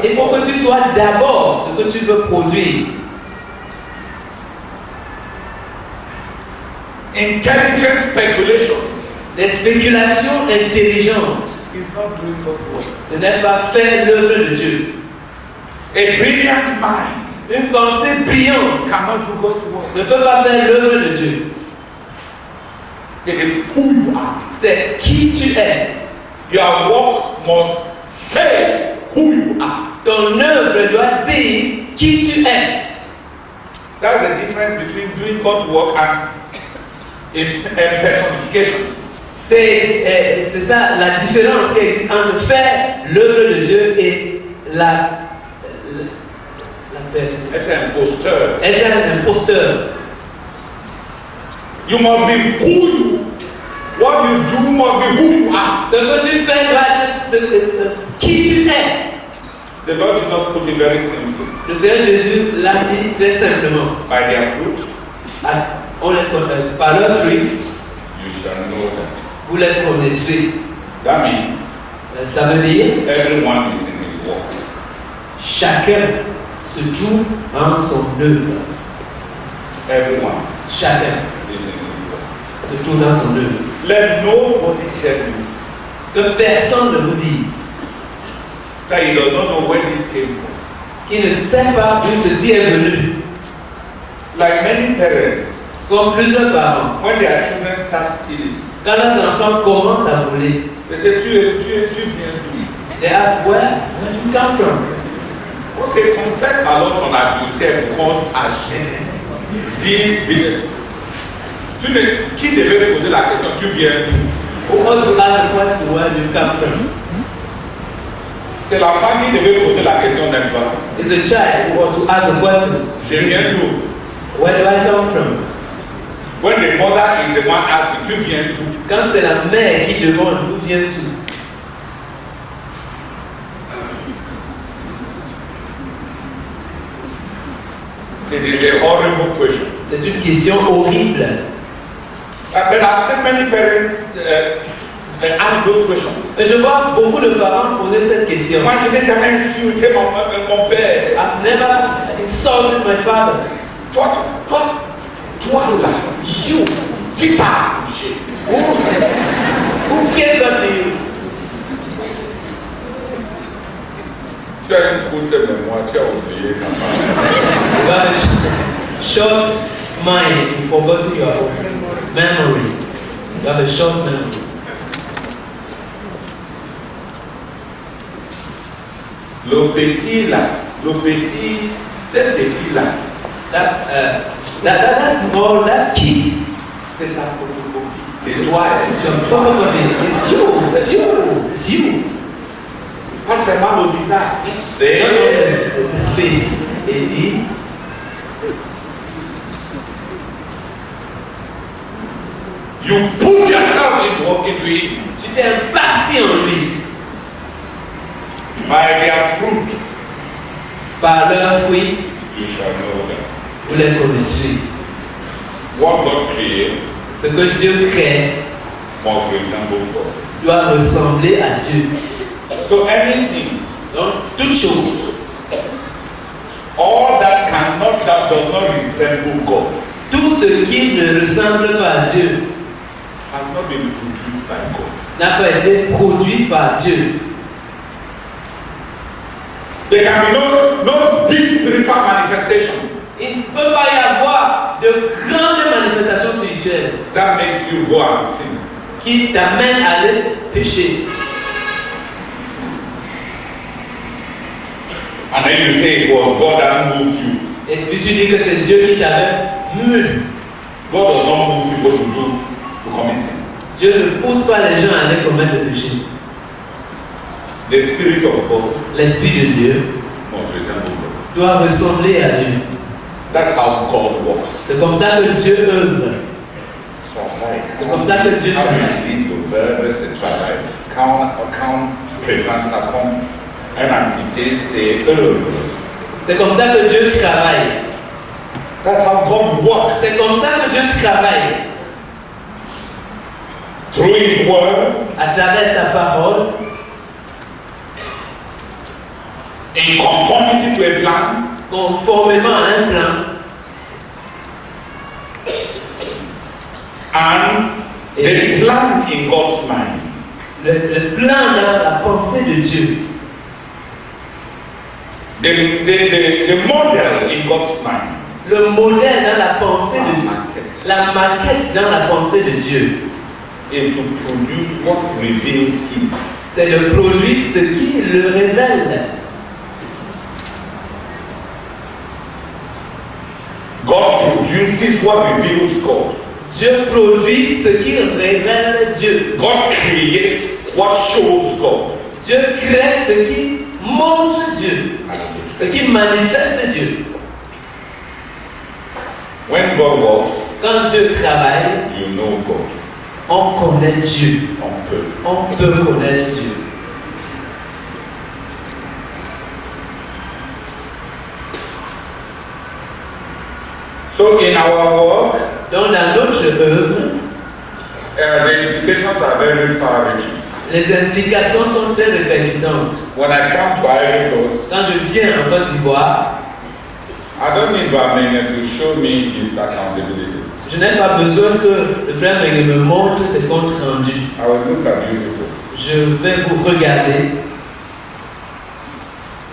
Il faut que tu sois d'abord ce que tu veux produire. Intelligent speculations Les spéculations intelligentes, is not doing God's work. ce n'est pas faire l'œuvre de Dieu. A brilliant mind Une pensée brillante cannot do God's work. ne peut pas faire l'œuvre de Dieu. It is who you are. C'est qui tu es. Your work must say who you are. Ton œuvre doit dire qui tu es. That's the difference between doing God's work and personifications. C'est ça la différence qui existe entre faire l'œuvre de Dieu et la personne. Être un imposteur. Être un imposteur. You must be who you. What you do must be who you are. Ce que tu fais doit être qui tu es. The Lord Jesus put it very simply. Le Seigneur Jésus l'a dit très simplement. By their fruit, On les connaît par leurs fruits, you shall know them. vous les connaîtrez. That means Ça veut dire everyone is in His work. chacun se trouve en son œuvre. Everyone Chacun is in His work. se trouve dans son œuvre. Let nobody tell you Que personne ne vous dise that he does not know where this came from. qu'il ne sait pas d'où ceci est venu. Like many parents, Comme plusieurs parents, when their children start stealing, quand les enfants commencent à voler, they say, tu viens d'où? they ask where do you come from? Ok, confesse alors ton adultère pour qu'on sache. Dis, qui devait poser la question, tu viens d'où? Who ought to ask the question where you come from? C'est l'enfant qui devait poser la question, n'est-ce pas? It's a child who ought to ask the question. Je viens d'où? Where do I come from? When the mother is the one asking, tu viens d'où? Quand c'est la mère qui demande d'où viens-tu? It is a horrible question. C'est une question horrible. But I've seen many parents ask those questions. Mais je vois beaucoup de parents poser cette question. Moi, je n'ai jamais insulté mon père. I've never insulted my father. Toi là, you, qui t'a touché? Who gave that to you? Tu as une courte mémoire, tu as oublié quand même. You have a short mind, you forgot your memory. You have a short memory. Le petit là, c'est petit là. That small, that kid. C'est ta photocopie. C'est toi. It's your photocopy. It's you. Pas seulement le visage. C'est The face. It is. You put yourself into him. Tu t'es bâti en lui. By their fruit, Par leurs fruits, you shall know them. vous les connaîtrez. What God creates Ce que Dieu crée must resemble God. doit ressembler à Dieu. So anything, Donc, toute chose, all that does not resemble God tout ce qui ne ressemble pas à Dieu has not been produced by God. n'a pas été produit par Dieu. There can be no big spiritual manifestation Il ne peut pas y avoir de grandes manifestations spirituelles that makes you go and sin. qui t'amènent à aller pécher. And then you say it was God that moved you. Et puis tu dis que c'est Dieu qui t'avait mu. God does not move people to commit sin. Dieu ne pousse pas les gens à aller commettre le péché. The Spirit of God L'Esprit de Dieu must resemble God. doit ressembler à Dieu. That's how God works. C'est comme ça que Dieu œuvre. C'est comme ça que Dieu Quand travaille. tu utilises le verbe c'est travail, quand présence ça comme une entité, c'est œuvre. C'est comme ça que Dieu travaille. That's how God works. C'est comme ça que Dieu travaille. Through His word, À travers sa parole, in conformity to a plan, conformément à un plan. and the plan in God's mind. Le plan dans la pensée de Dieu. The model in God's mind. Le modèle dans la pensée de Dieu. La maquette dans la pensée de Dieu. Is to produce what reveals Him. C'est de produire ce qui le révèle. God produces what reveals God. Dieu produit ce qui révèle Dieu. God creates what shows God. Dieu crée ce qui montre Dieu. Ce qui manifeste Dieu. When God works, Quand Dieu travaille, you know God. on connaît Dieu. On peut. On peut connaître Dieu. So in our work, Donc dans notre œuvre, the implications are very far-reaching. les implications sont très répercutantes. When I come to Ivory Coast, Quand je viens en Côte d'Ivoire, I don't need Bamene to show me his accountability. je n'ai pas besoin que le frère Mengue me montre ses comptes rendus. I will look at you people, Je vais vous regarder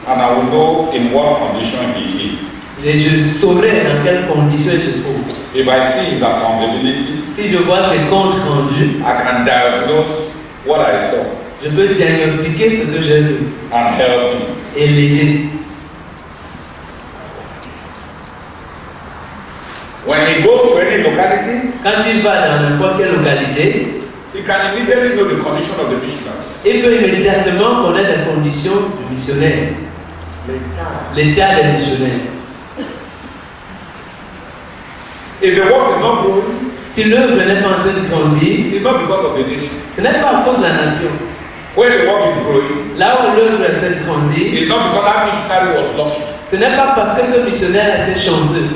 and I will know in what condition he is. et je saurai dans quelles conditions il se trouve. If I see his accountability, Si je vois ses comptes rendus, I can diagnose what I saw je peux diagnostiquer ce que j'ai vu and help him. et l'aider. When he goes to any locality, Quand il va dans n'importe quelle localité, he can immediately know the condition of the missionary. Il peut immédiatement connaître les conditions du missionnaire, l'état des missionnaires. If the work is not growing, Si l'œuvre n'est pas en train de grandir, it's not because of the nation. ce n'est pas à cause de la nation. When the work is growing, Là où l'œuvre est en train de grandir, it's not because that missionary was lucky. ce n'est pas parce que ce missionnaire a été chanceux.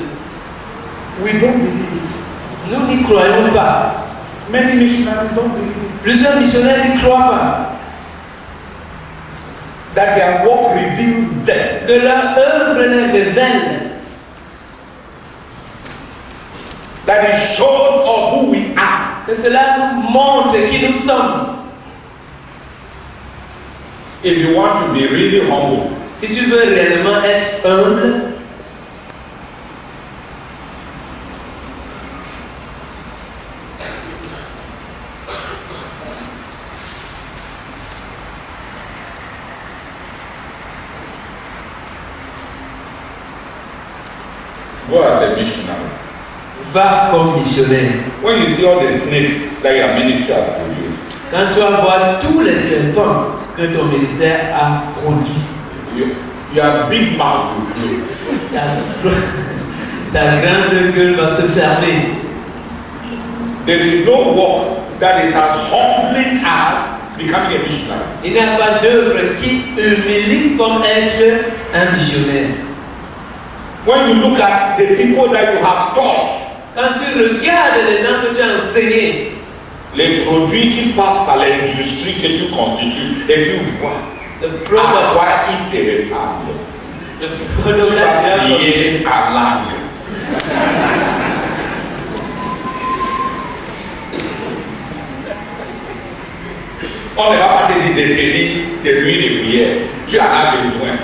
We don't believe it. Nous n'y croyons pas. Many missionaries don't believe it. Plusieurs missionnaires n'y croient pas. That their work reveals them. Que leur œuvre les révèle. That it shows us who we are. Que cela nous montre qui nous sommes. If you want to be really humble, Si tu veux réellement être humble, go as a missionary. va comme missionnaire. When you see all the snakes that your ministry has produced, Quand tu vas voir tous les serpents que ton ministère a produits, your big mouth will close. ta grande gueule va se fermer. There is no work that is as humbling as becoming a missionary. Il n'y a pas d'œuvre qui humilie comme être un missionnaire. When you look at the people that you have taught, Quand tu regardes les gens que tu as enseignés, les produits qui passent par l'industrie que tu constitues, et tu vois le à product, quoi ils se ressemblent. le Tu product vas là, prier en langue. On ne va pas te dire de tenir des nuits de prière. Tu en as besoin.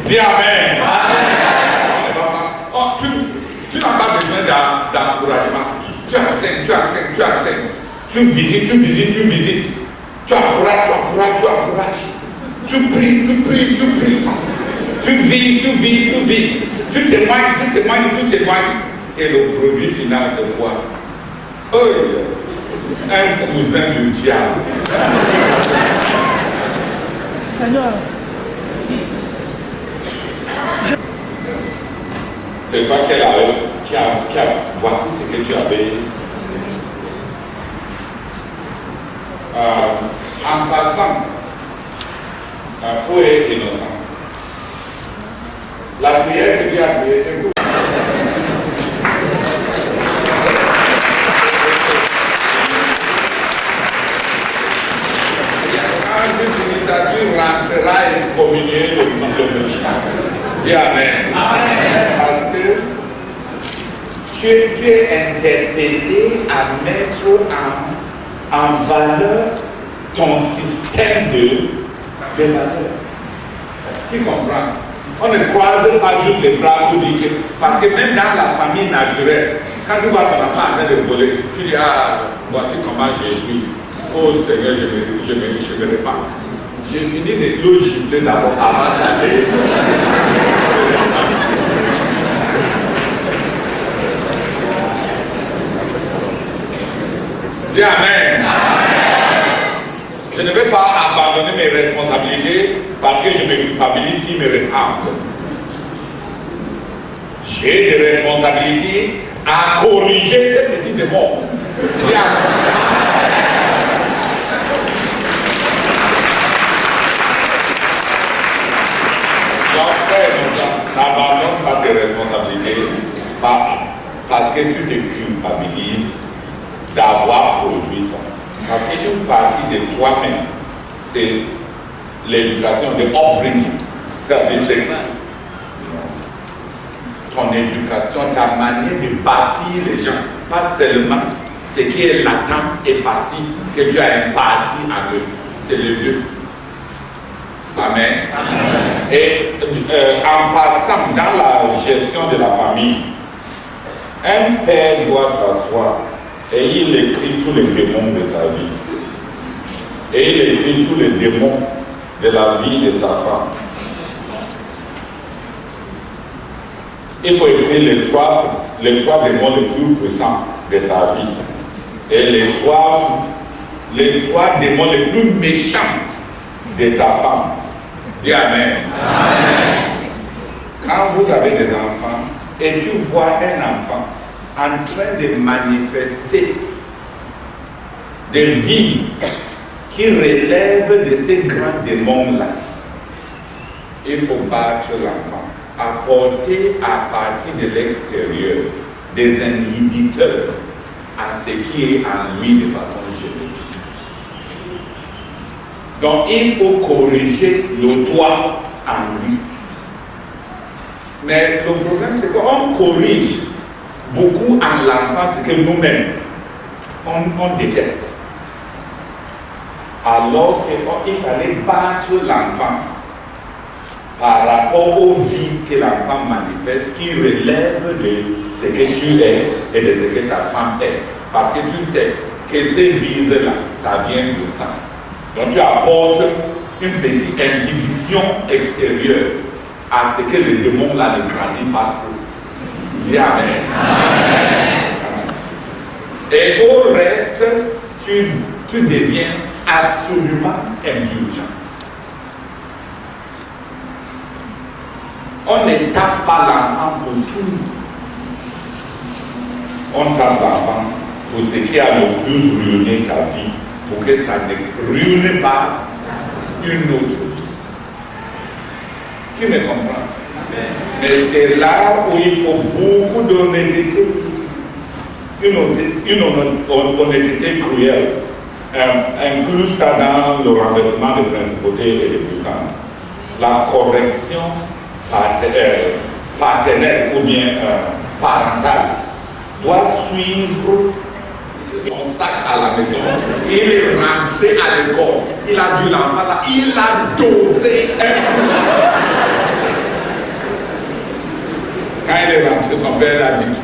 Dis Amen. On ne va pas. Oh, tu n'as pas besoin d'encouragement. Tu enseignes. Tu visites. Tu encourages. Tu pries. Tu vis. Tu témoignes. Et le produit final, c'est quoi? Oh, un cousin du diable. Seigneur. C'est toi qui a voici ce que tu avais. En passant, pour être innocent, la prière que Dieu a priée, écoute. Quand tu finis ça, tu rentreras excommunier le méchant. Dis Amen. Parce que tu es interpellé à mettre en valeur ton système de valeurs. Tu comprends? On ne croise pas juste les bras pour dire que, parce que même dans la famille naturelle, quand tu vois ton enfant en train de voler, tu dis, ah, voici comment je suis. Oh Seigneur, je me répands. J'ai fini de le gifler d'abord avant d'aller. Dis Amen. Je ne vais pas abandonner mes responsabilités parce que je me culpabilise qui me ressemble. J'ai des responsabilités à corriger ces petits démons. Dis Amen. N'abandonne pas tes responsabilités parce que tu te culpabilises d'avoir produit ça. Parce qu'une partie de toi-même, c'est l'éducation, de upbringing, service. Ton éducation, ta manière de bâtir les gens, pas seulement ce qui est latent et passif que tu as imparti à eux, c'est les deux. Amen. Et en passant dans la gestion de la famille, un père doit s'asseoir et il écrit tous les démons de sa vie. Et il écrit tous les démons de la vie de sa femme. Il faut écrire les trois démons les plus puissants de ta vie. et les trois démons les plus méchants de ta femme. Dis Amen. Amen. Quand vous avez des enfants et tu vois un enfant en train de manifester des vices qui relèvent de ces grands démons-là, il faut battre l'enfant, apporter à partir de l'extérieur des inhibiteurs à ce qui est en lui de façon génétique. Donc il faut corriger le toit en lui. Mais le problème c'est qu'on corrige beaucoup en l'enfant ce que nous-mêmes on déteste. Alors qu'il fallait battre l'enfant par rapport aux vices que l'enfant manifeste qui relèvent de ce que tu es et de ce que ta femme est. Parce que tu sais que ces vices-là, ça vient du sang. Donc tu apportes une petite inhibition extérieure à ce que le démon là ne grandit pas trop. Dis Amen. Et au reste, tu deviens absolument indulgent. On ne tape pas l'enfant pour tout. On tape l'enfant pour ce qui a le plus ruiné ta vie, pour que ça ne ruine pas une autre. Qui me comprend? Mais c'est là où il faut beaucoup d'honnêteté. Une honnêteté cruelle. Inclus ça dans le renversement de principauté et de puissance. La correction paternelle ou bien parentale doit suivre son sac à la maison. Il est rentré à l'école. Il a vu l'enfant là. Il a dosé Quand il est rentré, son père a dit,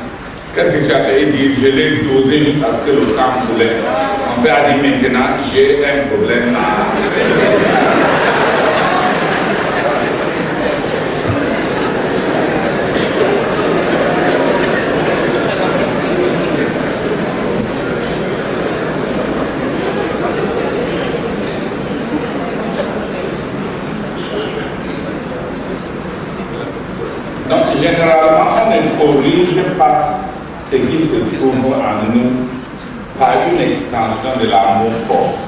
qu'est-ce que tu as fait? Il dit, je l'ai dosé jusqu'à ce que le sang coulait. Son père a dit, maintenant, j'ai un problème Donc, généralement, on ne corrige pas ce qui se trouve en nous par une extension de l'amour propre.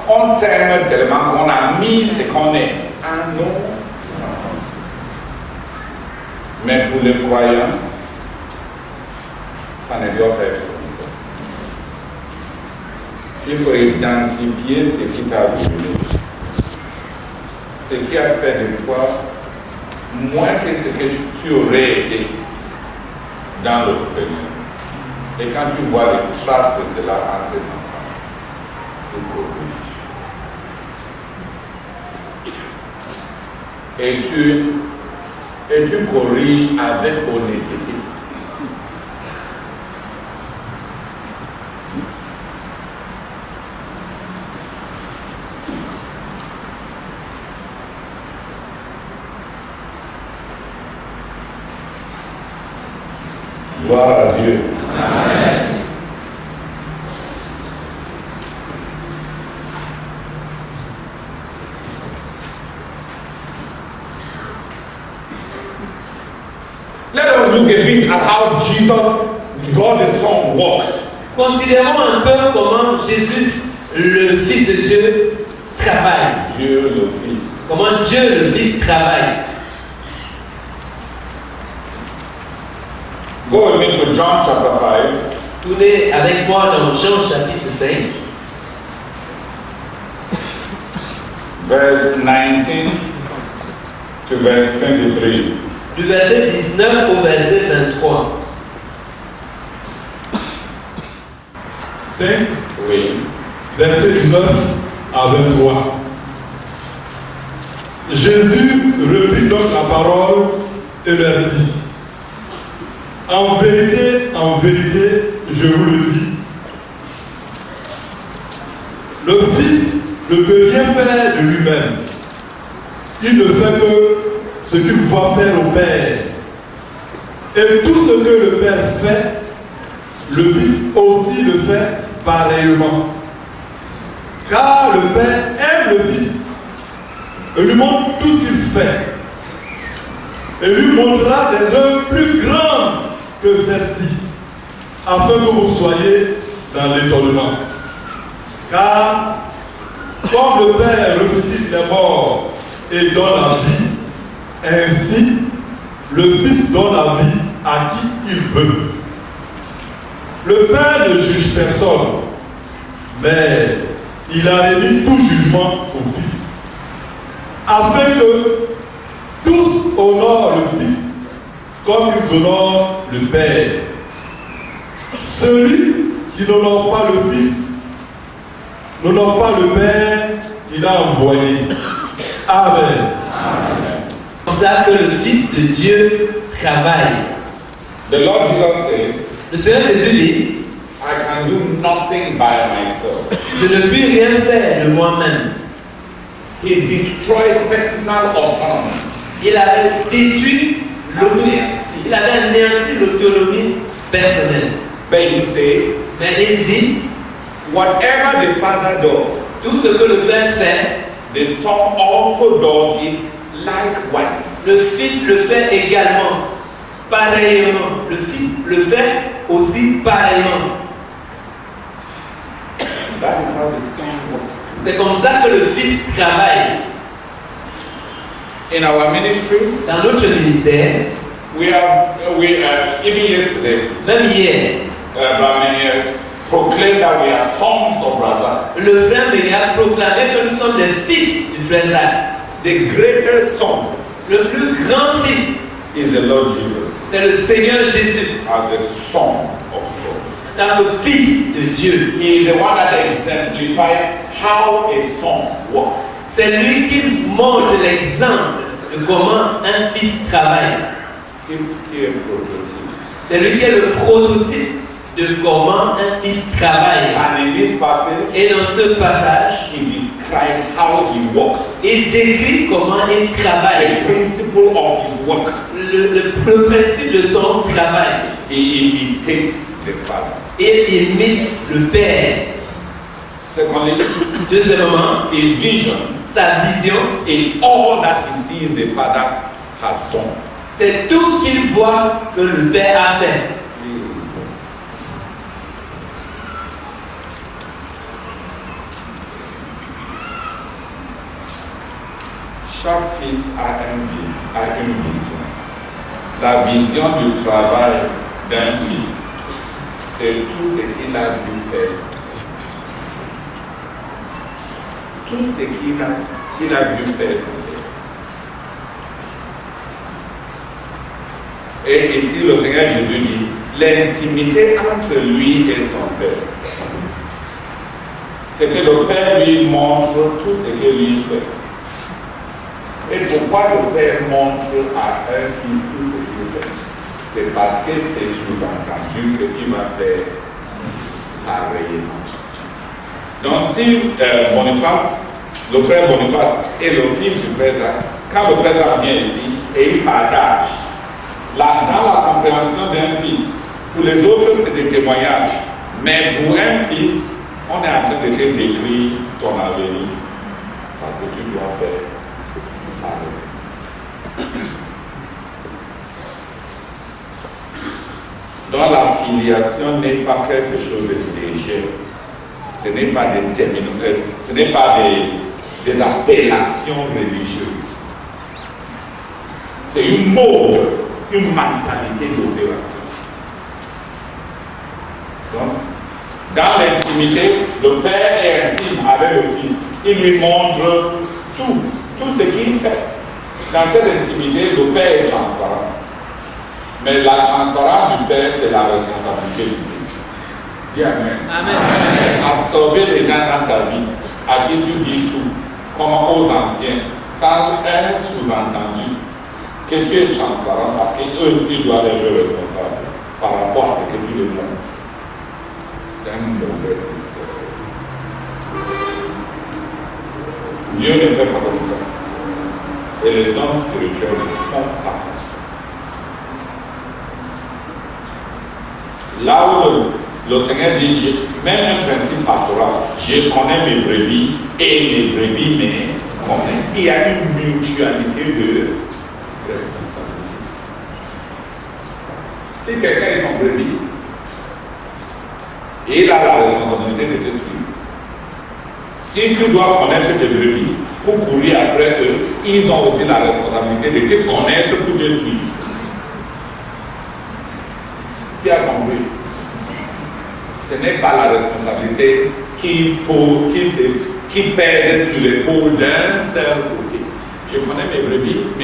On s'aime tellement qu'on a mis ce qu'on est en nos enfants. Mais pour les croyants, ça ne doit pas être comme ça. Il faut identifier ce qui t'a brûlé, ce qui a fait de toi moins que ce que tu aurais été dans le Seigneur. Et quand tu vois les traces de cela en tes enfants, tu corriges. Et tu corriges avec honnêteté. Gloire à Dieu. Amen. Let us look a bit at how Jesus, God the Son, works. Considérons un peu comment Jésus, le Fils de Dieu, travaille. Dieu le Fils. Comment Dieu, le Fils, travaille. Go with me to John chapter 5. Tournez avec moi dans Jean chapitre 5. Verse 19 to verse 23. Du verset 19 au verset 23. 5, Oui. verset 19 à 23. Jésus reprit donc la parole et leur dit, en vérité, je vous le dis, le Fils ne peut rien faire de lui-même. Il ne fait que ce qu'il voit faire au Père. Et tout ce que le Père fait, le Fils aussi le fait pareillement. Car le Père aime le Fils et lui montre tout ce qu'il fait. Et lui montrera des œuvres plus grandes que celles-ci, afin que vous soyez dans l'étonnement. Car, comme le Père ressuscite les morts et donne la vie, ainsi, le Fils donne la vie à qui il veut. Le Père ne juge personne, mais il a remis tout jugement au Fils, afin que tous honorent le Fils comme ils honorent le Père. Celui qui n'honore pas le Fils n'honore pas le Père qu'il a envoyé. Amen. C'est pour ça que le Fils de Dieu travaille. The Lord Jesus said, Le Seigneur Jésus dit, I can do nothing by myself. je ne puis rien faire de moi-même. He destroyed personal autonomy. Il avait détruit l'autonomie. Il avait anéanti l'autonomie personnelle. But he says, Mais il dit, whatever the Father does, tout ce que le Père fait, the Son also does it likewise. le Fils le fait également, pareillement. Le Fils le fait aussi pareillement. That is how the Son works. C'est comme ça que le Fils travaille. In our ministry, Dans notre ministère, even yesterday, même hier, proclaimed that we are sons of Razak. le frère Béga proclamait que nous sommes des fils du frère Zach. The greatest son Le plus grand fils, is the Lord Jesus, c'est le Seigneur Jésus, as the Son of God. en tant que fils de Dieu. He is the one that exemplifies how a son works. C'est lui qui montre l'exemple de comment un fils travaille. C'est lui qui est le prototype de comment un fils travaille. And in this passage, Et dans ce passage, he describes how he works, il décrit comment il the travaille, principle of his work. le principe de son travail. He imitates the Father. Il imite le Père. Secondly, Deuxièmement, his vision sa vision, is all that he sees the Father has done. c'est tout ce qu'il voit que le Père a fait. Chaque fils a une vision. La vision du travail d'un fils, c'est tout ce qu'il a vu faire. Tout ce qu'il a vu faire son Père. Et ici, le Seigneur Jésus dit, l'intimité entre lui et son Père. C'est que le Père lui montre tout ce que lui fait. Et pourquoi le Père montre à un fils tout ce qu'il fait? C'est parce que c'est sous-entendu qu'il va faire pareillement. Donc si Boniface, le frère Boniface et le fils du frère Zach, quand le frère Zach vient ici et il partage, là, dans la compréhension d'un fils, pour les autres c'est des témoignages, mais pour un fils, on est en train de te décrire ton avenir parce que tu dois faire pareil. Donc la filiation n'est pas quelque chose de léger. Ce n'est pas des terminaux, ce n'est pas des appellations religieuses. C'est une mode, une mentalité d'opération. Donc, dans l'intimité, le Père est intime avec le Fils. Il lui montre tout ce qu'il fait. Dans cette intimité, le Père est transparent. Mais la transparence du Père, c'est la responsabilité du Fils. Dis Amen. Amen. Absorber les gens dans ta vie, à qui tu dis tout, comme aux anciens, sans un sous-entendu, que tu es transparent parce qu'eux, ils doivent être responsables par rapport à ce que tu les montres. C'est un mauvais système. Dieu ne fait pas comme ça. Et les hommes spirituels ne font pas comme ça. Là où le Seigneur dit, même un principe pastoral, je connais mes brebis et mes brebis me connaissent. Il y a une mutualité de responsabilité. Si quelqu'un est ton brebis, il a la responsabilité de te suivre. Si tu dois connaître tes brebis pour courir après eux, ils ont aussi la responsabilité de te connaître pour te suivre. Qui a compris? Ce n'est pas la responsabilité qui pèse sur l'épaule d'un seul côté. Je connais mes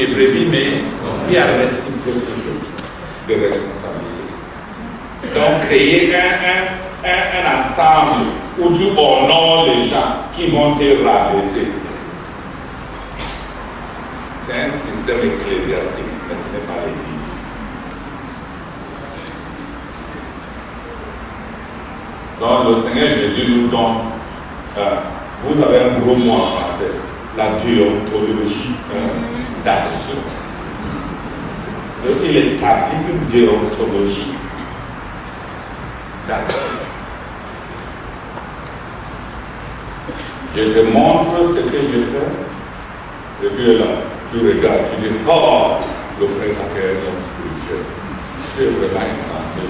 brebis, mais il y a réciprocité de responsabilité. Donc, créer un ensemble où tu honores les gens qui vont te rabaisser. C'est un système ecclésiastique, mais ce n'est pas l'Église. Donc le Seigneur Jésus nous donne, vous avez un gros mot en français, la déontologie d'action. Il établit une déontologie d'action. Je te montre ce que j'ai fait, et tu es là, tu regardes, tu dis, oh, le frère Zacharie est un homme spirituel. Tu es vraiment insensé.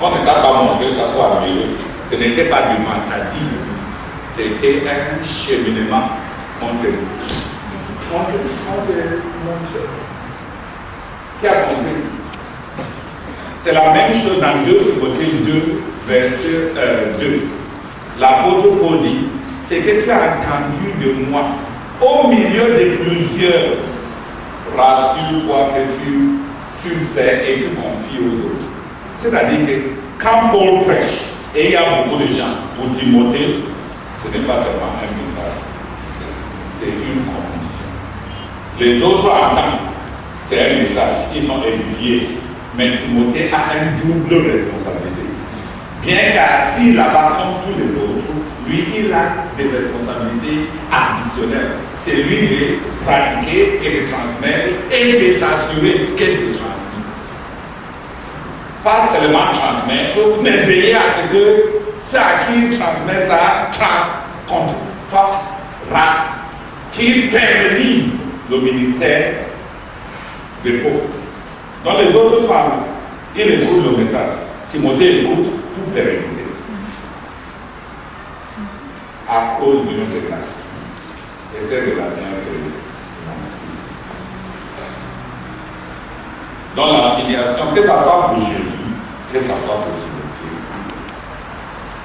On ne t'a pas montré ça pour admirer. Ce n'était pas du mentalisme, c'était un cheminement contre qui a compris. C'est la même chose dans 2 Timothée 2, verset 2. L'apôtre Paul dit, ce que tu as entendu de moi, au milieu de plusieurs, rassure-toi que tu fais et tu confies aux autres. C'est-à-dire que quand Paul prêche, et il y a beaucoup de gens, pour Timothée, ce n'est pas seulement un message, c'est une condition. Les autres entendent, c'est un message, ils sont édifiés, mais Timothée a une double responsabilité. Bien qu'assis là-bas comme tous les autres, lui, il a des responsabilités additionnelles. C'est lui de pratiquer et de transmettre et de s'assurer que c'est transmis. Pas seulement transmettre, mais veiller à ce que ceux à qui il transmet ça qu'il pérennise le ministère de Paul. Donc les autres sont là. Ils écoutent le message. Timothée écoute pour pérenniser. À cause d'une relation. Et cette relation, c'est mon fils. Dans la filiation, que ça soit pour Jésus, que ça soit pour Timothée,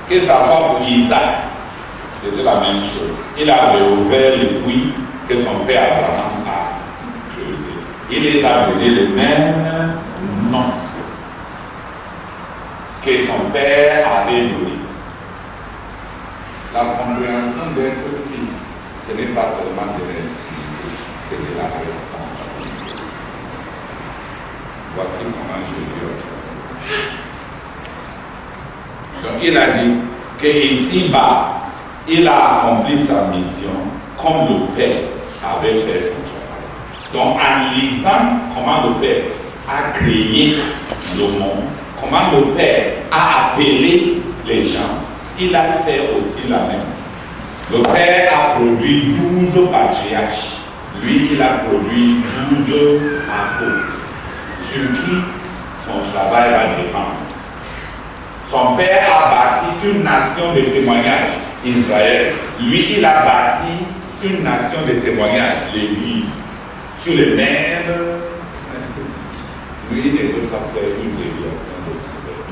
que ça soit pour Isaac, c'était la même chose. Il a réouvert le puits que son père Abraham a creusé. Il les a donné le même nom que son père avait donné. La compréhension d'être fils, ce n'est pas seulement de l'intimité, c'est de la responsabilité. Voici comment Jésus a trouvé. Donc il a dit qu'ici-bas, il a accompli sa mission comme le Père avait fait son travail. Donc en lisant comment le Père a créé le monde, comment le Père a appelé les gens, il a fait aussi la même. Le Père a produit 12 patriarches. Lui, il a produit 12 apôtres, sur qui son travail va dépendre. Son Père a bâti une nation de témoignages, Israël. Lui, il a bâti une nation de témoignages, l'Église, sur les mêmes principes. Lui, il ne veut pas faire une déviation de ce Père.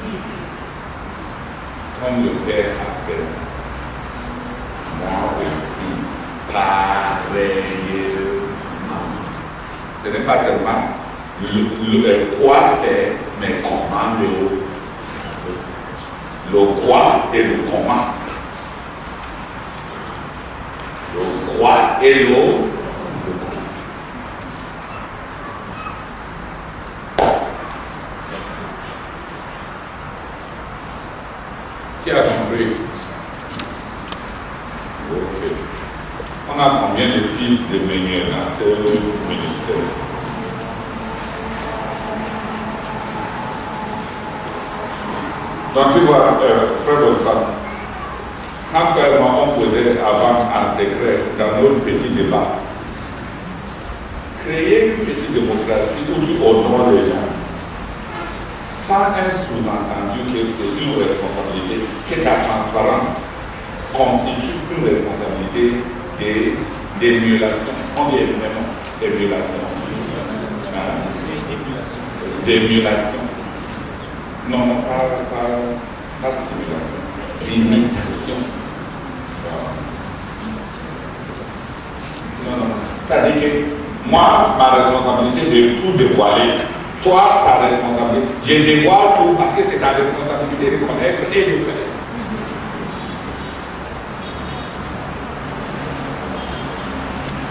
Comme le Père a fait, moi aussi, pareillement. Ce n'est pas seulement quoi faire, mais comment le quoi et le comment. Le quoi et le comment. Qui a compris? Ok. On a combien de fils de meilleurs dans ce ministère? Donc tu vois, frère Bonifas, quand on posait avant en secret dans notre petit débat, créer une petite démocratie où tu honores les gens, sans un sous-entendu que c'est une responsabilité, que ta transparence constitue une responsabilité d'émulation. On dit émulation. D'émulation. Non, pas stimulation. D'imitation. Non. Ça dit que moi, ma responsabilité de tout dévoiler. Toi, ta responsabilité. Je dévoile tout parce que c'est ta responsabilité de connaître et de faire.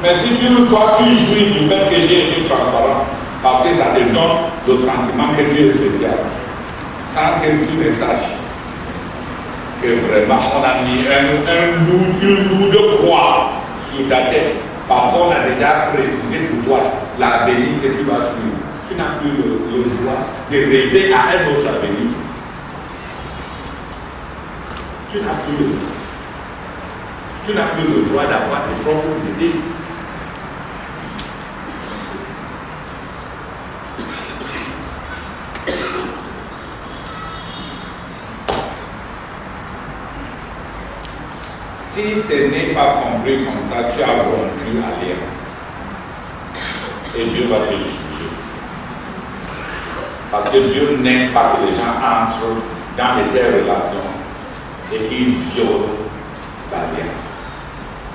Mais si toi, tu jouis du fait que j'ai été transparent, parce que ça te donne le sentiment que tu es spécial, sans que tu ne saches que vraiment on a mis une lourde croix sur ta tête, parce qu'on a déjà précisé pour toi l'avenir que tu vas suivre. Tu n'as plus le choix de rêver à un autre avenir. Tu n'as plus le droit d'avoir tes propres idées. Si ce n'est pas compris comme ça, tu as rompu alliance. Et Dieu va te juger. Parce que Dieu n'aime pas que les gens entrent dans de telles relations et qu'ils violent l'alliance.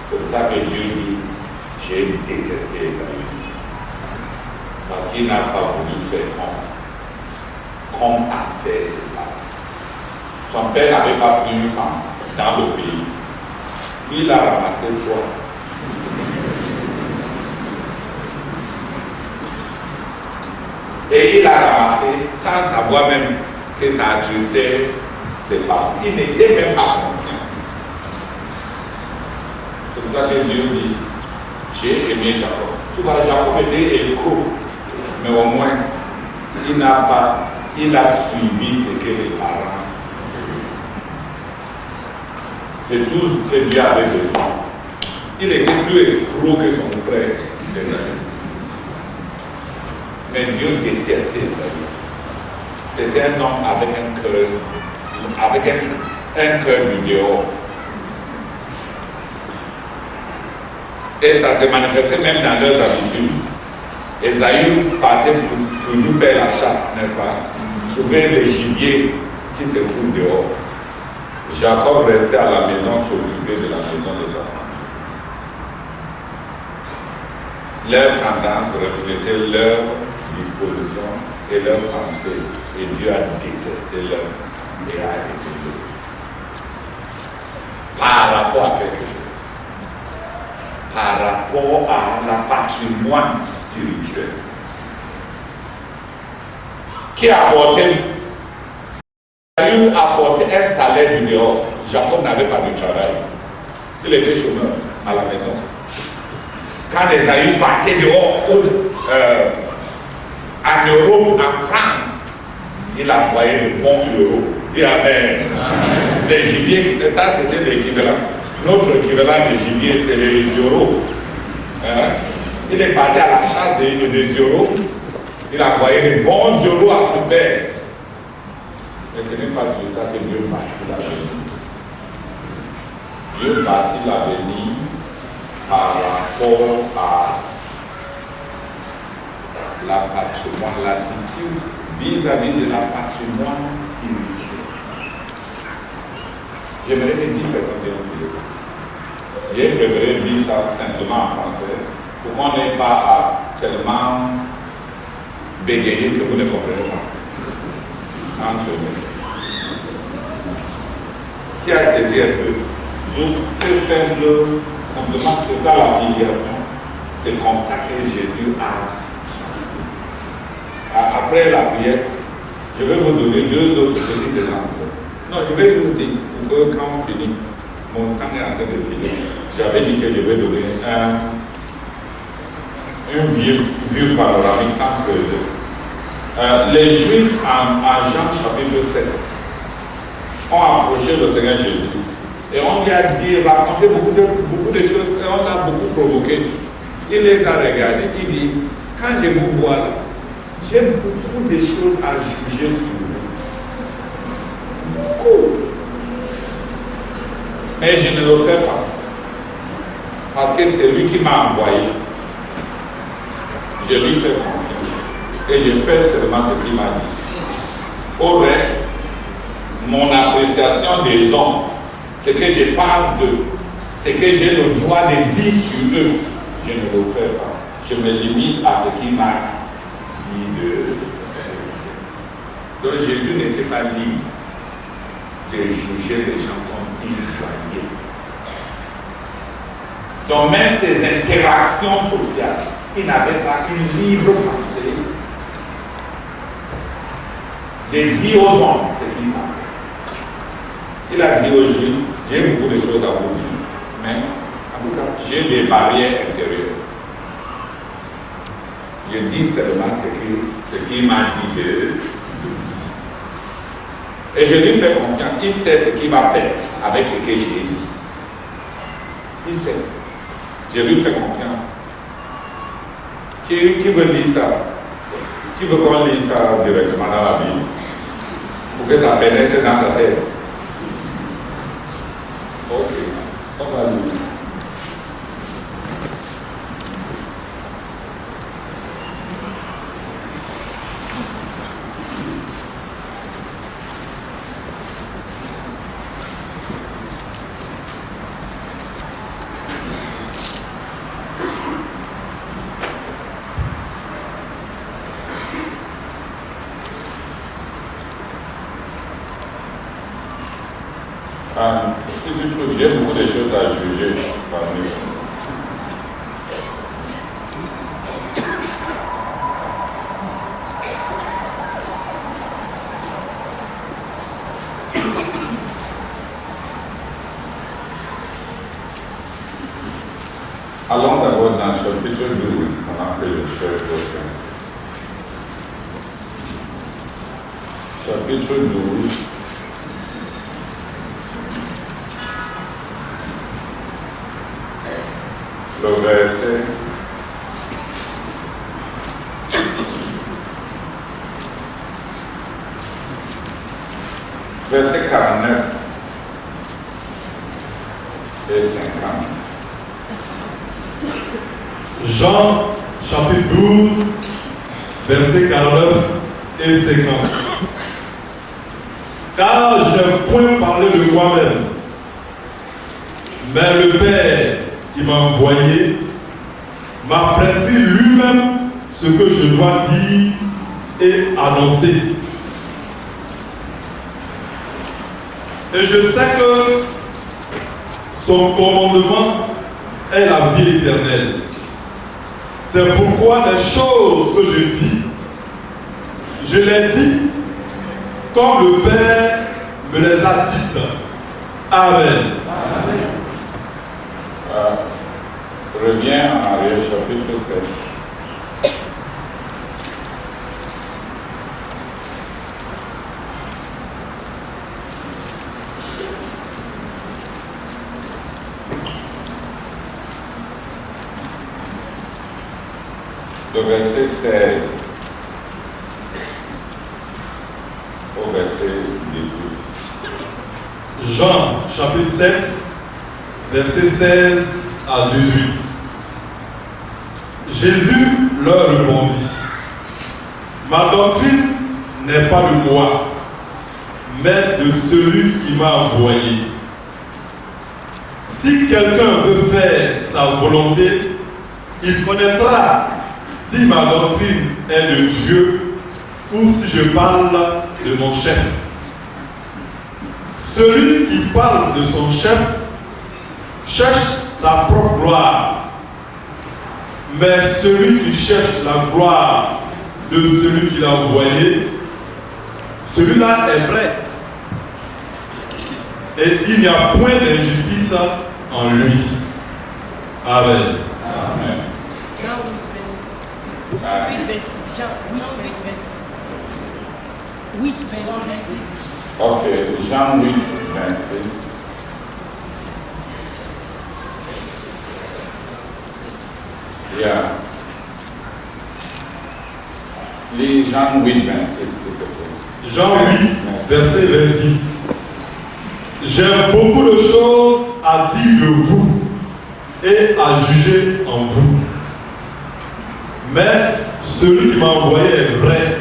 C'est pour ça que Dieu dit, j'ai détesté Esaü. Parce qu'il n'a pas voulu faire comme a fait ses parents. Son père n'avait pas pris une femme dans le pays. Il a ramassé 3. Et il a ramassé sans savoir même que ça attristait ses parents. Il n'était même pas conscient. C'est pour ça que Dieu dit, j'ai aimé Jacob. Tu vois, Jacob était escroc, mais au moins, il a suivi ce que les parents. C'est tout ce que Dieu avait besoin. Il était plus escroc que son frère, Esaü. Mais Dieu détestait Esaü. C'était un homme avec un cœur du dehors. Et ça s'est manifesté même dans leurs habitudes. Esaü partait pour toujours faire la chasse, n'est-ce pas? Trouver les gibiers qui se trouvent dehors. Jacob restait à la maison, s'occuper de la maison de sa famille. Leur tendance reflétait leur disposition et leur pensée. Et Dieu a détesté l'un et a aimé l'autre. Par rapport à quelque chose. Par rapport à la patrimoine spirituel. Qui apportait un salaire du dehors. Jacob n'avait pas de travail. Il était chômeur à la maison. Quand Esaü partait dehors en Europe, en France, il envoyait de bons euros. Dis Amen. Les gibiers, ça c'était l'équivalent. Notre équivalent de gibier, c'est les euros. Il est parti à la chasse des euros. Il envoyait de bons euros à son père. Mais ce n'est pas sur ça que Dieu bâtit l'avenir. Dieu bâtit l'avenir par rapport à la patrimoine, l'attitude vis-à-vis de la patrimoine spirituel. J'aimerais que 10 personnes viennent dire. J'ai préféré dire ça simplement en français pour qu'on n'ait pas à tellement bégayer que vous ne comprenez pas. Entre nous. Qui a saisi un peu? C'est simplement, c'est ça la filiation. C'est comme ça que Jésus a. Après la prière, je vais vous donner 2 autres petits exemples. Non, je vais juste dire, pour que quand on finit, mon temps est en train de filer. J'avais dit que je vais donner une vue panoramique sans creuser. Les Juifs en Jean chapitre 7, ont approché le Seigneur Jésus. Et on lui a dit, raconté beaucoup de choses, et on l'a beaucoup provoqué. Il les a regardés, il dit, quand je vous vois là, j'ai beaucoup de choses à juger sur vous. Beaucoup. Mais je ne le fais pas. Parce que c'est lui qui m'a envoyé. Je lui fais confiance. Et je fais seulement ce qu'il m'a dit. Au reste, mon appréciation des hommes, ce que je pense d'eux, ce que j'ai le droit de dire sur eux, je ne le fais pas. Je me limite à ce qu'il m'a dit d'eux. Donc Jésus n'était pas libre de juger les gens comme il croyait. Donc même ses interactions sociales, il n'avait pas une libre pensée de dire aux hommes ce qu'il pensait. Il a dit aux Juifs, j'ai beaucoup de choses à vous dire, mais en tout cas, j'ai des barrières intérieures. Je dis seulement ce qu'il m'a dit de dire. Et je lui fais confiance. Il sait ce qu'il va faire avec ce que j'ai dit. Il sait. Je lui fais confiance. Qui veut lire ça? Qui veut qu'on lise ça directement dans la Bible? Pour que ça pénètre dans sa tête. Ok, on va lire. Si tu trouves, j'ai beaucoup de choses à juger parmi vous. Allons d'abord dans le chapitre 12, pendant que je cherche quelqu'un. Chapitre 12. Le verset verset 49 et 50. Jean chapitre 12, verset 49 et 50. Car je n'ai point parlé de moi-même, mais le Père qui m'a envoyé m'a prescrit lui-même ce que je dois dire et annoncer. Et je sais que son commandement est la vie éternelle. C'est pourquoi les choses que je dis, je les dis comme le Père me les a dites. Amen. Amen. Reviens en arrière, chapitre 7. Le verset 16 au verset 18. Jean, chapitre 7, verset 16 à 18. Jésus leur répondit, ma doctrine n'est pas de moi, mais de celui qui m'a envoyé. Si quelqu'un veut faire sa volonté, il connaîtra si ma doctrine est de Dieu ou si je parle de mon chef. Celui qui parle de son chef cherche sa propre gloire. Mais celui qui cherche la gloire de celui qui l'a envoyé, celui-là est vrai. Et il n'y a point d'injustice en lui. Amen. Amen. Jean 8, verset 6. Ok, Jean 8, 26. Yeah. Les Jean 8, 26, s'il te plaît. Jean 8, verset 26. J'ai beaucoup de choses à dire de vous et à juger en vous. Mais celui qui m'a envoyé est vrai.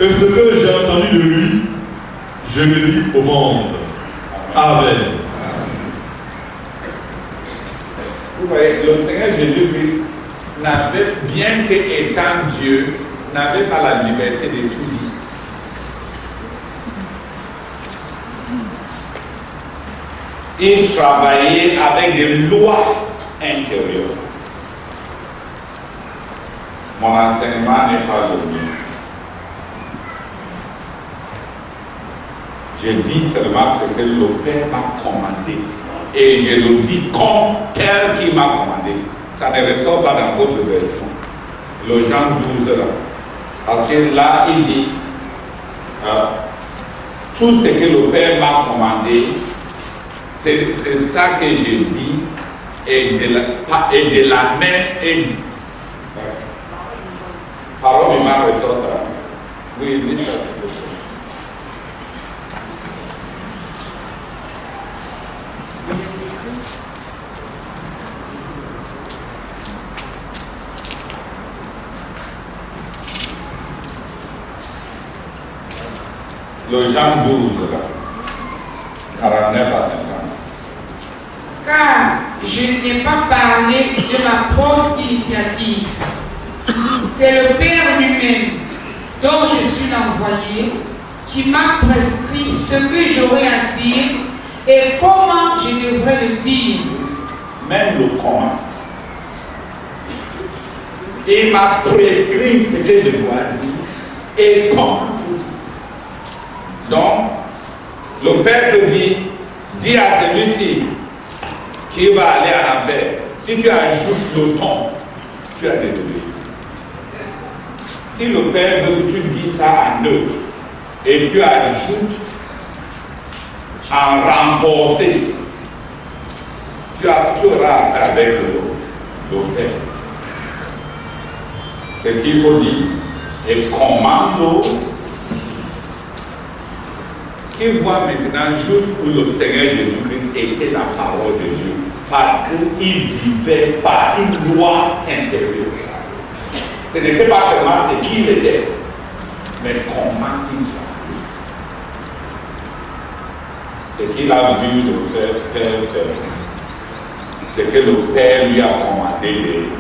Et ce que j'ai entendu de lui, je le dis au monde. Amen. Vous voyez, le Seigneur Jésus-Christ n'avait, bien qu'étant Dieu, n'avait pas la liberté de tout dire. Il travaillait avec des lois intérieures. Mon enseignement n'est pas le mien. Je dis seulement ce que le Père m'a commandé. Et je le dis comme tel qu'il m'a commandé. Ça ne ressort pas dans votre version. Le Jean 12 là. Parce que là, il dit tout ce que le Père m'a commandé, c'est ça que je dis, et de la même. Parole de ma ressort ça. Oui, dis ça, c'est quelque chose. Le Jean 12, là, 49 à 50. Car je n'ai pas parlé de ma propre initiative. C'est le Père lui-même, dont je suis l'envoyé, qui m'a prescrit ce que j'aurai à dire et comment je devrais le dire. Même le comment. Il m'a prescrit ce que je dois dire et comment. Donc, le Père te dit, dis à celui-ci qui va aller en enfer, si tu ajoutes le ton, tu as désolé. Si le Père veut que tu dises ça en neutre et tu ajoutes en renforcé, tu auras affaire avec le Père. Ce qu'il faut dire et comment qu'il voit maintenant jusqu'où le Seigneur Jésus-Christ était la parole de Dieu. Parce qu'il vivait par une loi intérieure. Ce n'était pas seulement ce qu'il était, mais comment il travaillait. Ce qu'il a vu le Père faire. Ce que le Père lui a commandé de faire.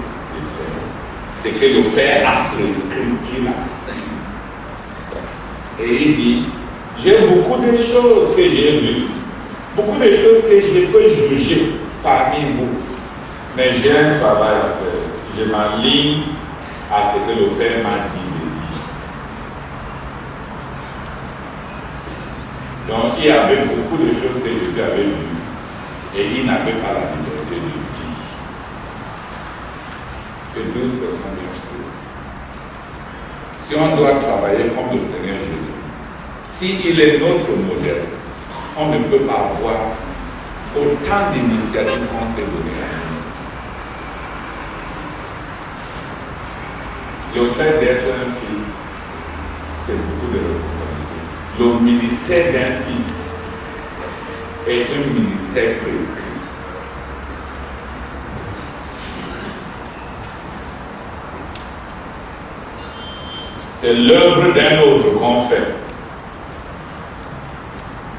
Ce que le Père a prescrit qu'il enseigne. Et il dit, j'ai beaucoup de choses que j'ai vues, beaucoup de choses que je peux juger parmi vous. Mais j'ai un travail à faire. Je m'aligne à ce que le Père m'a dit de dire. Donc il y avait beaucoup de choses que Jésus avait vues et il n'avait pas la liberté de dire. Que 12 personnes bien fait. Si on doit travailler comme le Seigneur Jésus, s'il est notre modèle, on ne peut pas avoir autant d'initiatives qu'on s'est donné à nous. Le fait d'être un fils, c'est beaucoup de responsabilités. Le ministère d'un fils est un ministère prescrit. C'est l'œuvre d'un autre qu'on fait.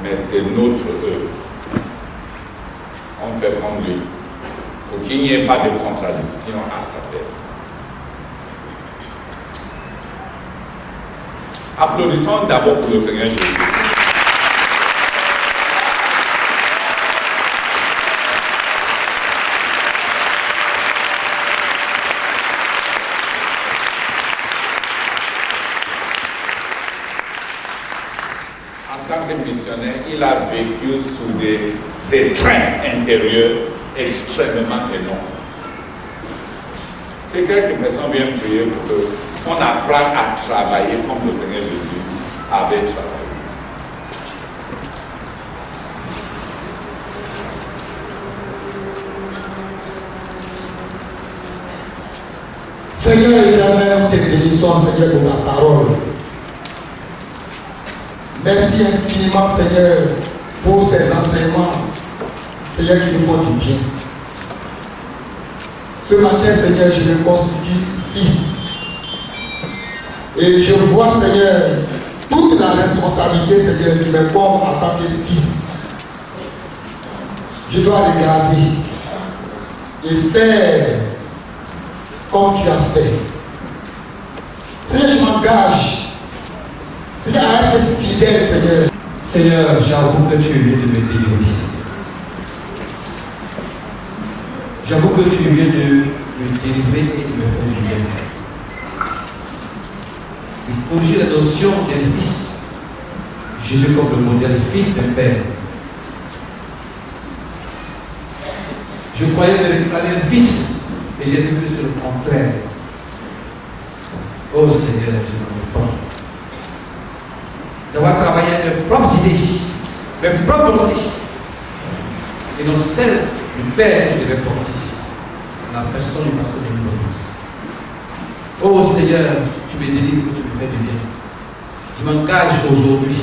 Mais c'est notre œuvre. On fait comme lui. Pour qu'il n'y ait pas de contradiction à sa personne. Applaudissons d'abord pour le Seigneur Jésus. En tant que missionnaire, il a vécu sous des étreintes intérieures extrêmement énormes. Quelques personnes viennent prier pour qu'on apprenne à travailler comme le Seigneur Jésus avait travaillé. Seigneur éternel, nous te bénissons, Seigneur, pour ta parole. Merci infiniment, Seigneur, pour ces enseignements, Seigneur, qui nous font du bien. Ce matin, Seigneur, je me constitue fils. Et je vois, Seigneur, toute la responsabilité, Seigneur, qui me porte en tant que fils. Je dois regarder et faire comme tu as fait. Seigneur, je m'engage. Seigneur, à être fidèle, Seigneur. Seigneur, j'avoue que tu viens de me délivrer. J'avoue que tu viens de me délivrer et de me faire du bien. Et corriger la notion d'un fils. Jésus comme le modèle fils de père. Je croyais déclarer un fils, et j'ai vu que c'est le contraire. Oh Seigneur, je m'en repens. D'avoir travaillé mes propres idées, mes propres pensées, et non celles du Père que je devais porter, la personne du pasteur de l'ignorance. Oh Seigneur, tu me délivres, tu me fais du bien. Je m'engage aujourd'hui,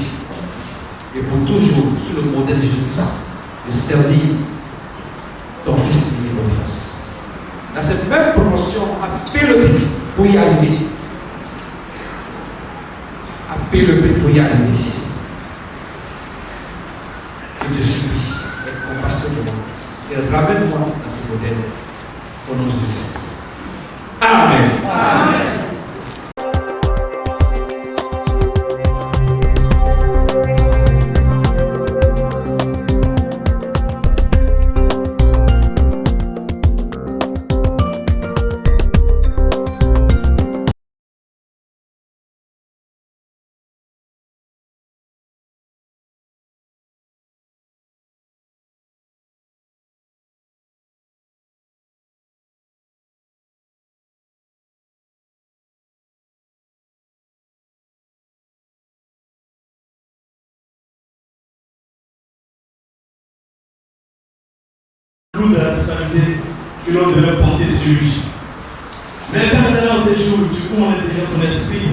et pour toujours, sur le modèle de Jésus-Christ, de servir ton fils et ton fils. Dans cette même proportion, à payer le prix pour y arriver. À payer le prix pour y arriver. Je te supplie, avec compassion de moi, et ramène-moi dans ce modèle, au nom de Jésus-Christ. Amen. Amen. De la responsabilité que l'on devait porter sur lui. Mais maintenant, ces jours, du coup, on est dans ton esprit.